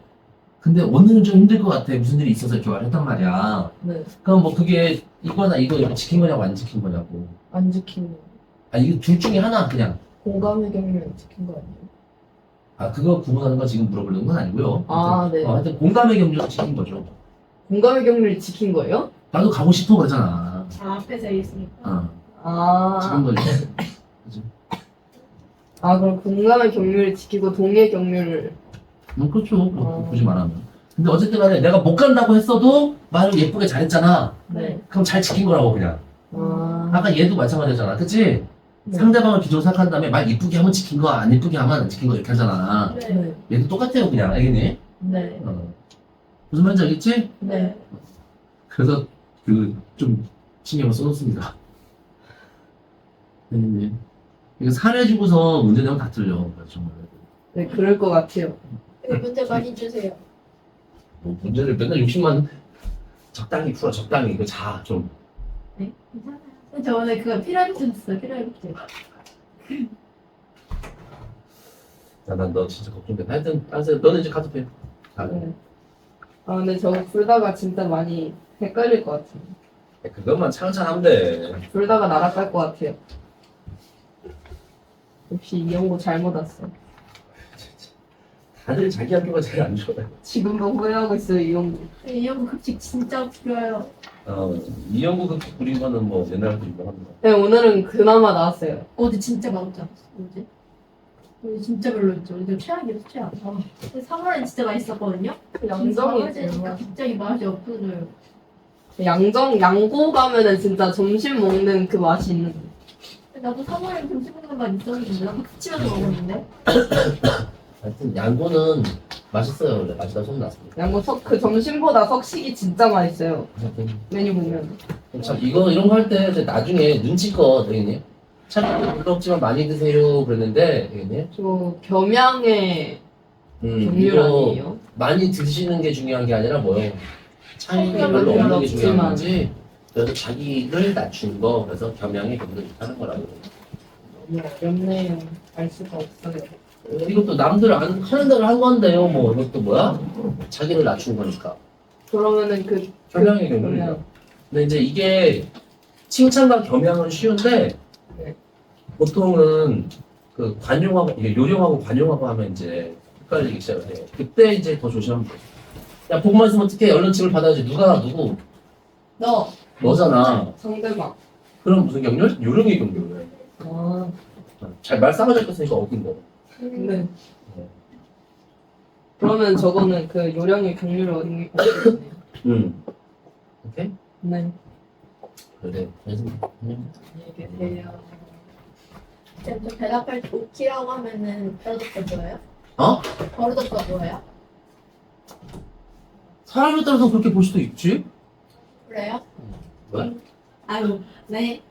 근데 오늘은 좀 힘들 것 같아. 무슨 일이 있어서 이렇게 말했단 말이야. 네. 그럼 뭐 그게 이거나 이거 지킨 거냐고 안 지킨 거냐고. 안 지킨 거. 아 이거 둘 중에 하나 그냥. 공감의 경륜 지킨 거 아니에요? 아 그거 구분하는 거 지금 물어보는 건 아니고요. 아, 하여튼, 네. 하여튼 공감의 경륜을 지킨 거죠. 공감의 경륜을 지킨 거예요? 나도 가고 싶어 그러잖아. 앞에서 있으니까. 지금 거죠. 그럼 공감의 경륜을 지키고 동의의 경륜을. 그렇죠. 굳이 말하면. 근데 어쨌든 간에 내가 못 간다고 했어도 말을 예쁘게 잘했잖아. 네. 그럼 잘 지킨 거라고 그냥. 아까 얘도 마찬가지잖아. 그치? 네. 상대방을 기준으로 생각한 다음에 말 이쁘게 하면 지킨 거, 안 이쁘게 하면 안 지킨 거 이렇게 하잖아. 네. 얘도 똑같아요, 그냥. 알겠니? 네. 무슨 말인지 알겠지? 네. 그래서 좀 신경을 써놓습니다. 네. 이거 사례 주고서 문제 내면 다 틀려. 그래서 정말. 네, 그럴 것 같아요. 문제 많이 주세요. 뭐 문제를 맨날 60만 적당히 풀어, 적당히. 이거 좀. 네? 괜찮아요. 저 오늘 그거 필요했어요. 필요했어요. 난 너 진짜 걱정돼. 하여튼, 너는 이제 카드 해. 네. 근데 저거 풀다가 진짜 많이 헷갈릴 것 같아요. 그것만 차근차근 하면 돼. 풀다가 날아갈 것 같아요. 역시 이 연구 잘못 왔어. 다들 자기 학교가 제일 안 좋아요. 지금도 후회하고 있어요, 이 연구. 이 연구 급식 진짜 필요해요. 이영구 그렇게 부린 거는 뭐 옛날부터 유명합니다. 네, 오늘은 그나마 나왔어요. 어제 진짜 맛없지 않았어? 어제? 어제 진짜 별로였죠. 어제 최악이었어, 최악. 3월엔 진짜 맛있었거든요? 양정이 되니까 갑자기 맛이 없어져요. 양고 가면은 진짜 점심 먹는 그 맛이 있는데. 나도 3월엔 점심 먹는 맛 있었는데, 나도 붙이면서 먹었는데. 하여튼 양고는 맛있어요. 원래 맛있다 소문났습니다. 양고 그 점심보다 석식이 진짜 맛있어요. 하여튼 메뉴 보면. 참 이런 거 할 때 나중에 눈치껏 되겠니? 참 부럽지만 많이 드세요 그랬는데 되겠니? 저 겸양의 경률 이거 아니에요? 많이 드시는 게 중요한 게 아니라 뭐예요? 차이가 성격은 별로 없는 게 없지만. 중요한 거지. 그래서 자기를 낮춘 거 그래서 겸양의 경륜을 하는 거라고. 너무 어렵네요. 알 수가 없어요. 이것도 남들 안 하는 대로 한 건데요. 뭐 이것도 뭐야? 자기를 낮춘 거니까. 그러면은 겸양의 경륜이죠. 근데 이제 이게 칭찬과 겸양은 쉬운데 네. 보통은 그 관용하고 이게 요령하고 관용하고 하면 이제 헷갈리기 시작을 해요. 그때 이제 더 조심하면 돼. 야 보고만 있으면 어떻게 얼른 짐을 받아야지. 누구? 너잖아. 상대방. 그럼 무슨 경륜? 요령의 경륜. 잘 말 싸가지 않겠으니까 어긴 거. 네. 그러면 저거는 그 요령의 경률을 얻은 게 거네요. 오케이? 네. 그래. 그래서 안녕히 계세요. 저 대답할 때 오키라고 하면은 버릇없어 보여요? 어? 버릇없어 보여요? 사람에 따라서 그렇게 볼 수도 있지. 그래요? 왜? 아유, 네.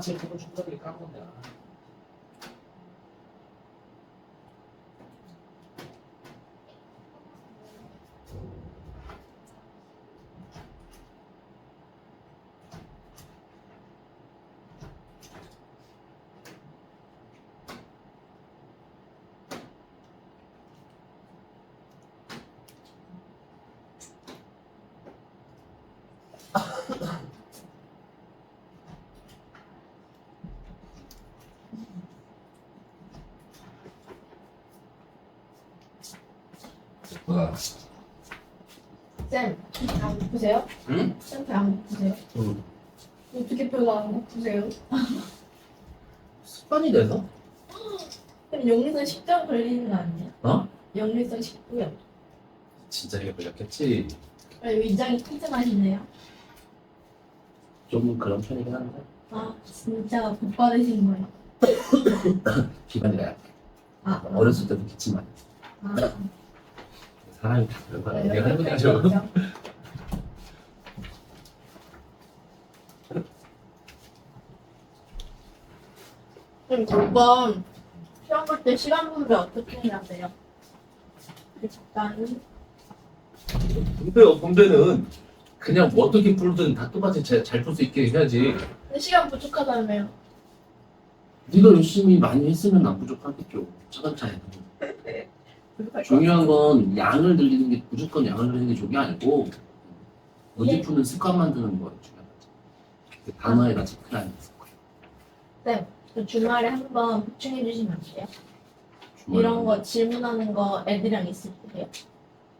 지금 그거 충분히 깐 건데. 뭐야? 쌤, 안 고프세요? 응? 쌤 배 안 고프세요? 응. 어떻게 배가 안 고프세요? 습관이 돼서? 그럼 역류성 식도염 걸리는 거 아니에요? 어? 역류성 식도염. 진짜 이게 걸렸겠지. 아, 위장이 튼튼하시네요. 좀 그런 편이긴 한데. 아, 진짜 복 받으신 거예요. 기관이라 약해. 아, 어렸을 때도 기침 많이 했어. 아, 사람이 다 그런 거야. 네, 내가 하는 거죠. 그렇죠. 그럼 그건 시험 볼 때 시간 분배 어떻게 해야 돼요? 적당히. 근데요, 문제는 그냥 뭐 어떻게 풀든 다 똑같이 잘 풀 수 있게 해야지. 근데 시간 부족하다며요. 네가 열심히 많이 했으면 안 부족하겠죠. 차근차근. 중요한 건 양을 늘리는 게 무조건 양을 늘리는 게 좋은 게 아니고 문제 예. 푸는 습관 만드는 거예요. 중요한 거죠. 그 단어에다 체크하는 습관. 네, 그 주말에 한번 보충해 주시면 안 돼요? 주말에. 이런 거 질문하는 거 애들이랑 있을 때 해요?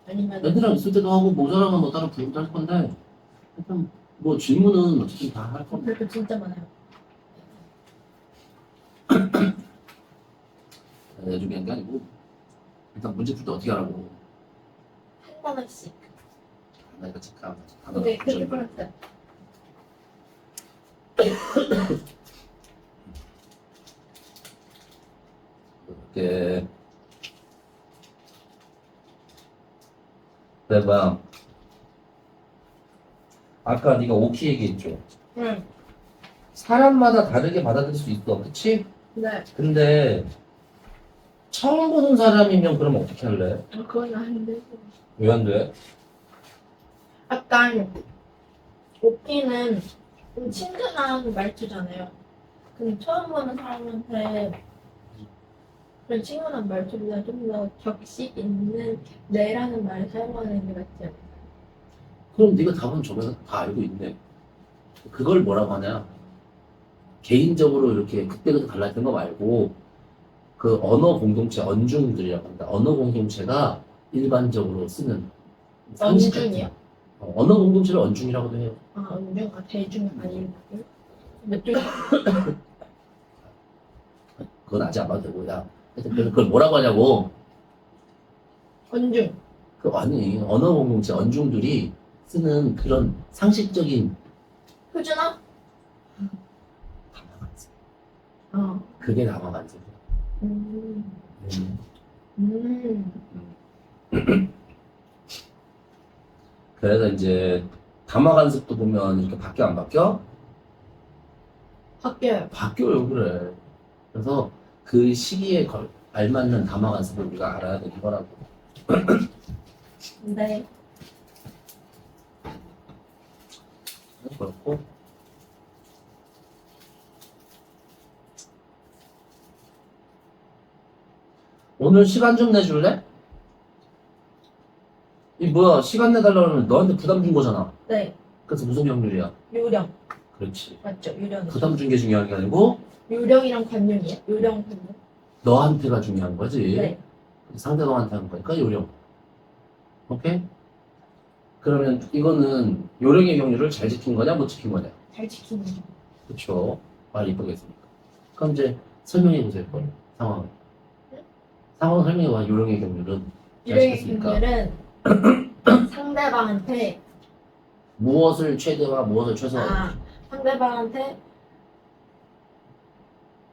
아니면 애들이랑 있을 때도 하고 모자라면 뭐 따로 부르기도 할 건데 일단 뭐 질문은 어쨌든 다 할 건데 그렇게 진짜 많아요. 중요한 게 아니고 일단 문제 풀 때 어떻게 하라고 한 단어씩. 단어에다 체크하고 근데 그렇게 풀었어요. 이렇게 그래봐 아까 네가 오키 얘기했죠. 응. 사람마다 다르게 받아들일 수 있어, 그치? 네. 근데 처음 보는 사람이면 그럼 어떻게 할래? 그건 아닌데. 왜 안 돼? 약간 오키는 좀 친근한 말투잖아요. 근데 처음 보는 사람한테 그런 친근한 말투보다 좀 더 격식 있는 네라는 말을 사용하는 게 맞지 않아요? 그럼 네가 답은 저번에 다 알고 있네. 그걸 뭐라고 하냐? 개인적으로 이렇게 그때그때 달라지는 거 말고 그 언어 공동체 언중들이라고 합니다. 언어 공동체가 일반적으로 쓰는 상식 같은 언중이요? 거. 언어 공동체를 언중이라고도 해요. 아, 언중, 아, 대중, 아니, 몇 줄? 그건 아직 안 봐도 되고 야. 하여튼 그래서 그걸 뭐라고 하냐고. 언중. 그 아니 언어 공동체 언중들이 쓰는 그런 상식적인 표준어? 담화관습. 어. 그게 담화관습. 음. 음. 음. 그래서 이제 담화관습도 보면 이렇게 바뀌어 안 바뀌어? 바뀌어요. 바뀌어요, 그래. 그래서 그 시기에 알맞는 담화관습을 우리가 알아야 되는 거라고. 네. 그렇고. 오늘 시간 좀 내줄래? 이 뭐야, 시간 내달라고 하면 너한테 부담 준 거잖아. 네. 그래서 무슨 명률이야? 요령. 그렇지. 맞죠? 요령. 부담 준 게 중요한 게 아니고 요령이랑 관용이에요? 요령, 관용. 너한테가 중요한 거지. 네. 상대방한테 하는 거니까 요령. 오케이? 그러면 이거는 요령의 경률을 잘 지킨 거냐 못 지킨 거냐? 잘 지키는 거. 그렇죠. 말 이쁘게 했으니까. 그럼 이제 설명해 보세요. 그걸. 상황을. 상황 설명해 봐. 요령의 경률은 잘 요령의 지켰으니까. 경우는 상대방한테 무엇을 최대화, 무엇을 최소화. 아, 상대방한테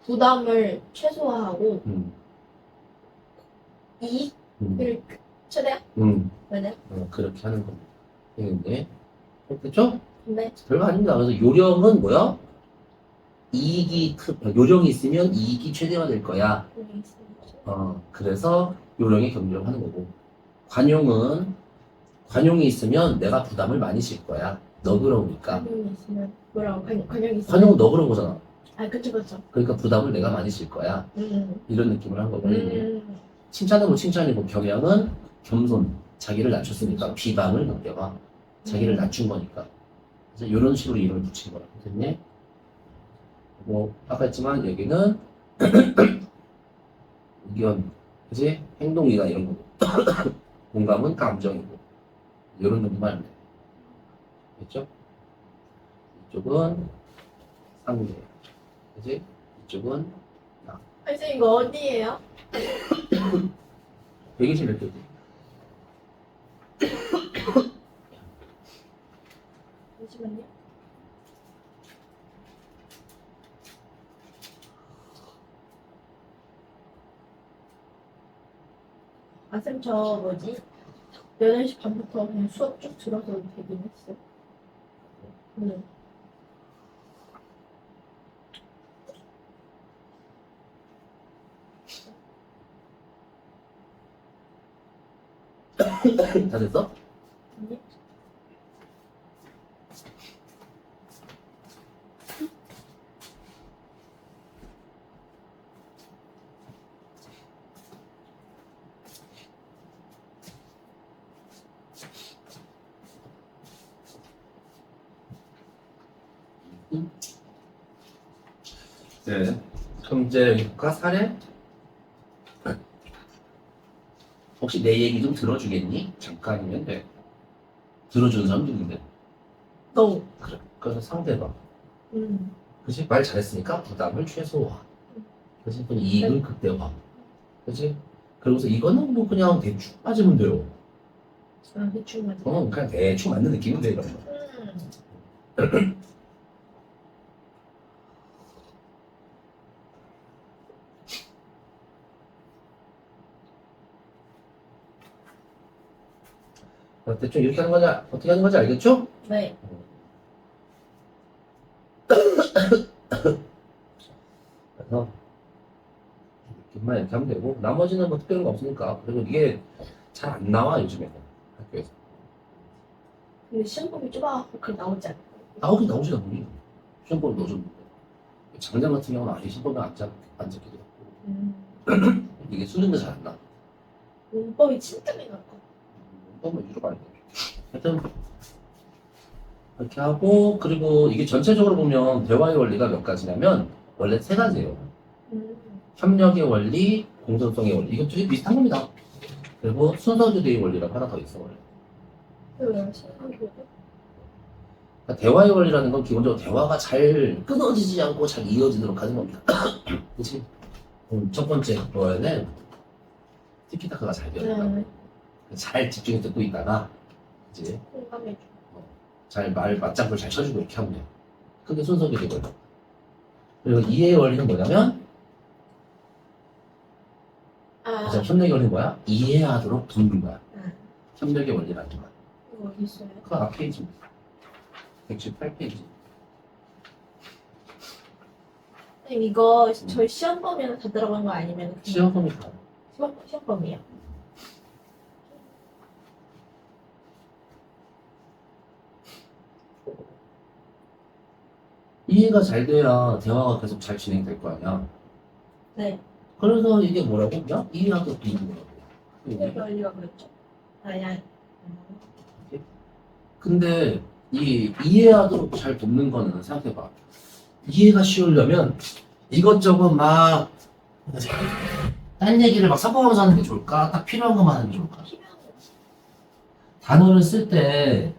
부담을 최소화하고 음, 이익을 음, 최대한 왜냐? 그렇게 하는 겁니다. 되겠네. 됐죠? 근데 별거 아닙니다. 그래서 요령은 뭐야? 요령이 있으면 이익이 최대화될 거야. 요령이 있으니까. 그래서 요령의 경률을 하는 거고. 관용이 있으면 내가 부담을 많이 질 거야. 너그러우니까. 관용이 있으면 뭐라고? 관용이 있으면 관용은 너그러운 거잖아. 아, 그쵸. 그러니까 부담을 내가 많이 질 거야. 이런 느낌을 한 거거든요. 음. 칭찬은 칭찬이고 경향은 겸손. 자기를 낮췄으니까 비방을 넘겨가. 자기를 낮춘 거니까. 그래서 이런 식으로 이름을 붙인 거라. 됐니? 뭐 아까 했지만 여기는 의견, 그지? 행동이나 이런 거고. 공감은 감정이고. 이런 정도만 하면 돼. 됐죠? 이쪽은 상대. 그지? 이쪽은 선생님 이거 어디예요? 120몇 개지? 잠시만요. 아, 쌤, 저 뭐지? 8시 반부터 그냥 수업 쭉 들어서 되긴 했어요. 네. 다 됐어? 아니? 네. 그럼 이제 여기가 사례? 혹시 내 얘기 좀 들어주겠니? 잠깐이면 돼. 들어주는 사람 누군데? 너. 그래. 그래서 상대방. 음. 그치? 말 잘했으니까 부담을 최소화. 그치? 그럼 이익을 네. 극대화. 그치? 그러고서 이거는 뭐 그냥 대충 빠지면 돼요. 아, 대충 맞아. 그냥 대충 맞는 느낌은 돼, 이런 거. 대충 이렇게 하는 거지, 어떻게 하는 건지 알겠죠? 네. 그래서 느낌만 이렇게 하면 되고, 나머지는 뭐 특별한 거 없으니까. 그리고 이게 잘 안 나와, 요즘에는. 학교에서. 근데 시험범위 좁아갖고 그게 나오지 않아요. 나오긴 나오지, 않니? 시험법을 넣어줬는데. 장장 같은 경우는 아예 시험법에 안 적기도 하고. 이게 수능도 잘 안 나. 문법이 진짜 많이 나왔고. 너무 위로 가야 돼. 하여튼 이렇게 하고 그리고 이게 전체적으로 보면 대화의 원리가 몇 가지냐면 원래 세 가지예요. 협력의 원리, 공존성의 원리. 이것도 되게 비슷한 겁니다. 그리고 순서주의의 원리라고 하나 더 있어 원래. 왜 시험범위 그러니까 대화의 원리라는 건 기본적으로 대화가 잘 끊어지지 않고 잘 이어지도록 하는 겁니다. 그렇지? 첫 번째 거에는 티키타카가 잘 되어 있다. 네. 잘 집중해서 듣고 있다가 이제 공감해줘. 잘 말 맞장구를 잘 쳐주고 이렇게 하면 돼요. 그게 순서교의 원리. 그리고 이해의 원리는 뭐냐면 아, 그래서 협력의 원리는 뭐야? 이해하도록 돕는 거야. 응. 협력의 원리라는 거야. 이거 어디 있어요? 그 앞 페이지입니다. 118페이지. 선생님 이거 저희 시험범위는 다 들어간 거 아니면 그냥 시험범위 다. 시험범위야? 이해가 잘 돼야 대화가 계속 잘 진행될 거 아니야. 네. 그래서 이게 뭐라고? 그냥 이해하도록 돕는 거라고. 왜 원리가 그랬죠? 아야. 근데 이 이해하도록 잘 돕는 거는 생각해봐. 이해가 쉬우려면 이것저것 막 딴 얘기를 막 섞어가면서 하는 게 좋을까? 딱 필요한 것만 하는 게 좋을까? 단어를 쓸 때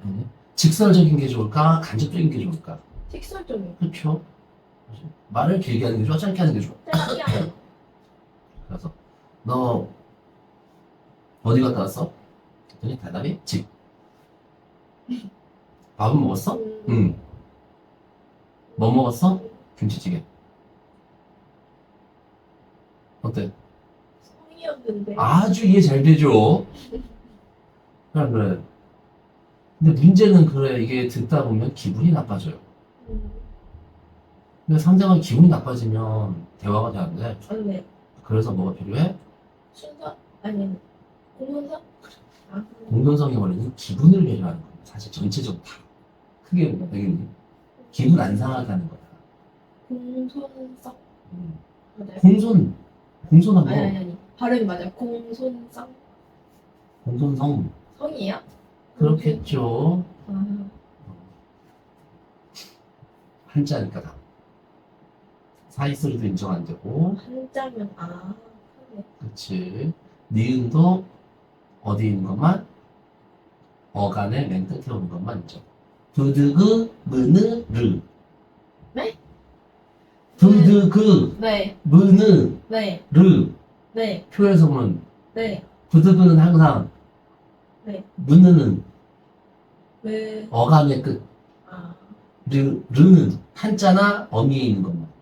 직설적인 게 좋을까? 간접적인 게 좋을까? 직설적인. 그렇죠? 말을 길게 하는 게 좋아? 짧게 하는 게 좋아? 짧게 하는. 그래서 너 어디 갔다 왔어? 그랬더니 대답이 집. 밥은 먹었어? 응. 뭐 먹었어? 김치찌개. 어때? 성이었는데. 아주 이해 잘 되죠? 그래, 그래. 근데 문제는 그래, 이게 듣다 보면 기분이 나빠져요. 근데 상대방이 기분이 나빠지면 대화가 잘 안 돼. 안 돼. 그래서 뭐가 필요해? 순서? 아니, 공문서? 아, 공존성의 원리는 기분을 배려하는 거야. 사실 전체적으로 다. 크게 보면 기분 안 상하게 하는 거야. 공손성? 맞아요? 공손한 아니, 거, 발음이 맞아요. 공손성? 공손성. 성이야? 그렇겠죠. 아, 한자니까 다. 사이소리도 인정 안 되고, 한자면, 아, 그래. 그렇지. 니은도 어디 있는 것만 어간의 맨 끝에 오는 것만 있죠. 드드그, 무느, 르. 네? 드드그, 네, 무느, 네, 르. 네, 표에서 보면 네, 드드그는 항상 네. 무느는 왜, 어간의 끝, 아, 르는 한자나 어미에 있는 것만.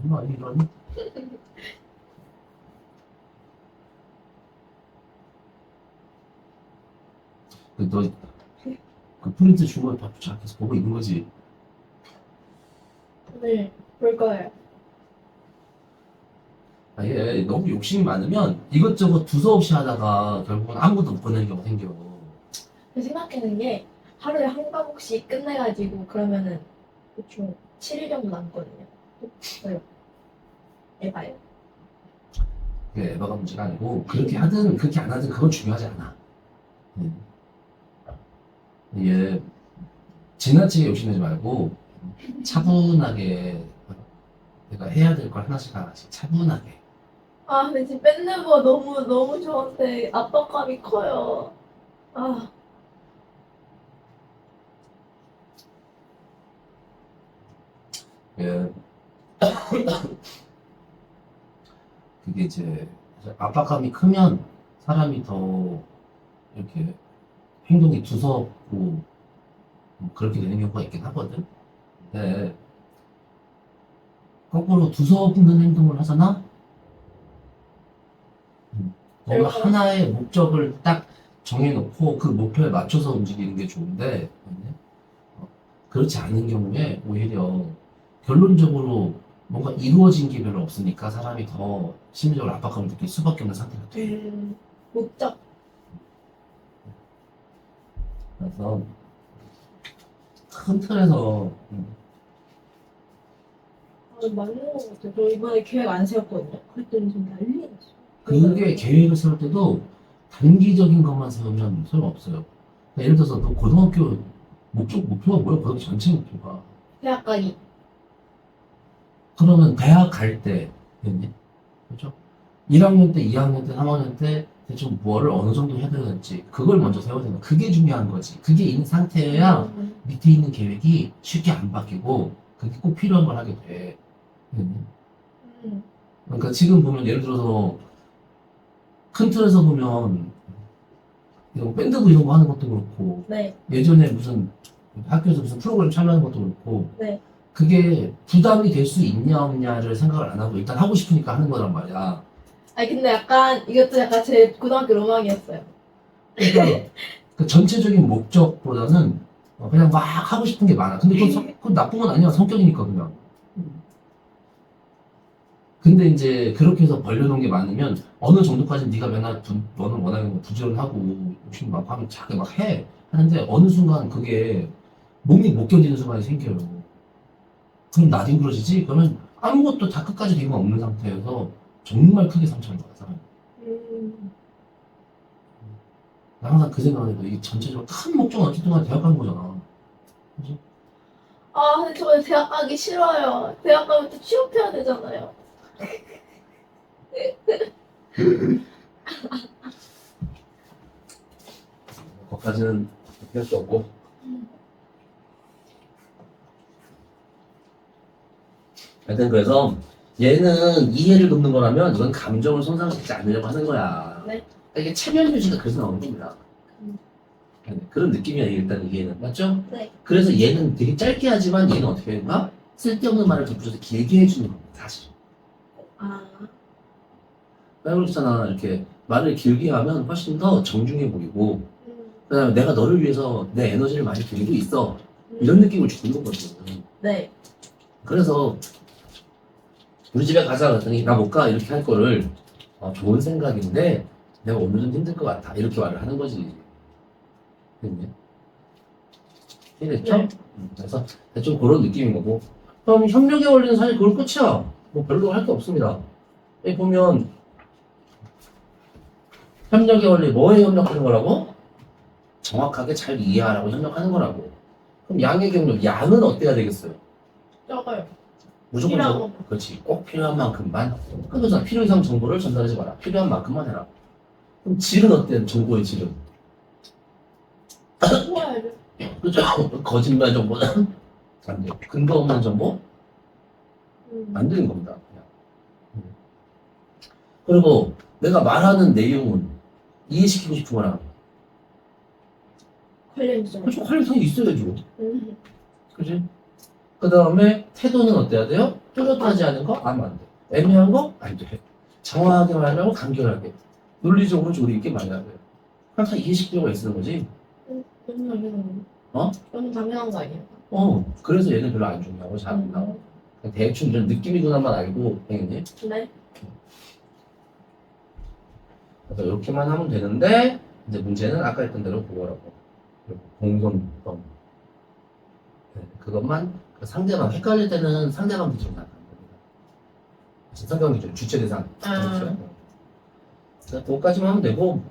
얼마 이러니? 너그 프린트 준 거 다 계속 보고 있는 거지. 오늘 볼 거예요. 아, 얘 너무 욕심이 많으면 이것저것 두서없이 하다가 결국은 아무것도 못 보내는 경우가 생겨. 생각하는 게 하루에 한 과목씩 끝내가지고 그러면은 대충 7일 정도 남거든요. 그래요. 에바요. 그게 에바가 문제가 아니고 그렇게 하든 그렇게 안 하든 그건 중요하지 않아. 얘 지나치게 욕심내지 말고 차분하게 내가 해야 될 걸 하나씩 하나씩 차분하게. 아, 근데 지금 뺏는 거 너무 저한테 압박감이 커요. 아, 예. 그게 이제 압박감이 크면 사람이 더 이렇게 행동이 두서없고 그렇게 되는 경우가 있긴 하거든. 근데 거꾸로 두서없는 행동을 하잖아? 뭔가 결과. 하나의 목적을 딱 정해놓고 그 목표에 맞춰서 움직이는 게 좋은데 그렇지 않은 경우에 오히려 결론적으로 뭔가 이루어진 게 별로 없으니까 사람이 더 심리적으로 압박감을 느낄 수밖에 없는 상태가 돼. 목적. 그래서 큰 틀에서 아, 맞는 것 같아요. 저 이번에 계획 안 세웠거든요. 그랬더니 좀 난리 났어요. 그게 계획을 세울 때도 단기적인 것만 세우면 소용없어요. 그러니까 예를 들어서 너 고등학교 목표가 뭐야? 고등학교 전체 목표가. 대학 가기. 그러면 대학 갈 때, 그렇죠? 1학년 때, 2학년 때, 3학년 때 대충 뭐를 어느 정도 해야 되는지 그걸 먼저 세워야 되는 거야. 그게 중요한 거지. 그게 있는 상태여야 밑에 있는 계획이 쉽게 안 바뀌고 그게 꼭 필요한 걸 하게 돼. 그러니까 지금 보면 예를 들어서 큰 틀에서 보면 이런 밴드부 이런 거 하는 것도 그렇고 네, 예전에 무슨 학교에서 무슨 프로그램 참여하는 것도 그렇고 네. 그게 부담이 될 수 있냐 없냐를 생각을 안 하고 일단 하고 싶으니까 하는 거란 말이야. 아니, 근데 약간, 이것도 약간 제 고등학교 로망이었어요. 그러니까 그 전체적인 목적보다는 그냥 막 하고 싶은 게 많아. 근데 그건 나쁜 건 아니야. 성격이니까 그냥. 근데 이제 그렇게 해서 벌려놓은 게 많으면 어느 정도까지 네가 맨날 너는 원하는 거 부지런하고 욕심 많고 하면 자꾸 막 해. 하는데 어느 순간 그게 몸이 못 견디는 순간이 생겨요. 그럼 나중에 그러지지? 그러면 아무것도 다 끝까지 되고 없는 상태여서 정말 크게 상처를 받아, 사람이. 나 항상 그 생각을 해도 이게 전체적으로 큰 목적은 어쨌든 간에 대학 가는 거잖아. 그지? 아, 근데 저 대학 가기 싫어요. 대학 가면 또 취업해야 되잖아요. 거기까지는 할 수 없고. 하여튼 그래서 얘는 이해를 돕는 거라면 이건 감정을 손상시키지 않으려고 하는 거야. 네. 그러니까 이게 체면 유지가 그래서 나오는 겁니다. 네, 그런 느낌이야 일단 이해는. 맞죠? 네. 그래서 얘는 되게 짧게 하지만 얘는 어떻게 했나? 쓸데없는 말을 덧붙여서 길게 해주는 겁니다. 사실. 아, 왜 그렇잖아. 이렇게 말을 길게 하면 훨씬 더 정중해 보이고 음, 그 다음에 내가 너를 위해서 내 에너지를 많이 드리고 있어. 이런 느낌을 주는 거거든. 네. 그래서 우리 집에 가자 그랬더니 나 못 가 이렇게 할 거를 좋은 생각인데 내가 오늘은 힘들 것 같아 이렇게 말을 하는 거지. 이해됐죠? 네. 그래서 대충 그런 느낌인 거고 그럼 협력의 원리는 사실 그걸 끝이야. 뭐 별로 할 게 없습니다. 여기 보면 협력의 원리 뭐에 협력하는 거라고? 정확하게 잘 이해하라고 협력하는 거라고. 그럼 양의 경력 양은 어때야 되겠어요? 적어요. 무조건 필요한 그렇지 꼭 필요한 만큼만 그래서 필요 이상 정보를 전달하지 마라 필요한 만큼만 해라 그럼 질은 어때요? 정보의 질은? 좋아야죠. 그렇죠. 거짓말 정보는 안 돼요. 근거 없는 정보 안 되는 겁니다. 그냥. 그리고 내가 말하는 내용은 이해시키고 싶은 거랑 관련이죠. 그렇죠. 관련성이 있어야죠. 음. 그지? 그 다음에 태도는 어때야 돼요? 뚜렷하지 않은 거? 안 돼. 애매한 거? 안 돼. 정확하게 말하고 간결하게. 논리적으로 조리 있게 말해야 돼요. 항상 이해시킬 필요가 있는 거지. 너무 당연한 거. 어? 너무 당연한 거 아니에요? 그래서 얘는 별로 안 중요하고 잘 안 나와. 그냥 대충 이런 느낌이구나만 알고, 당연히. 네. 그래서 이렇게만 하면 되는데, 이제 문제는 아까 했던 대로 그거라고. 그리고 공손성. 네, 그것만, 상대방, 헷갈릴 때는 상대방 기준으로 나타나는 겁니다. 상대방 기준, 주체 대상. 아. 그렇죠? 그거까지만 하면 되고,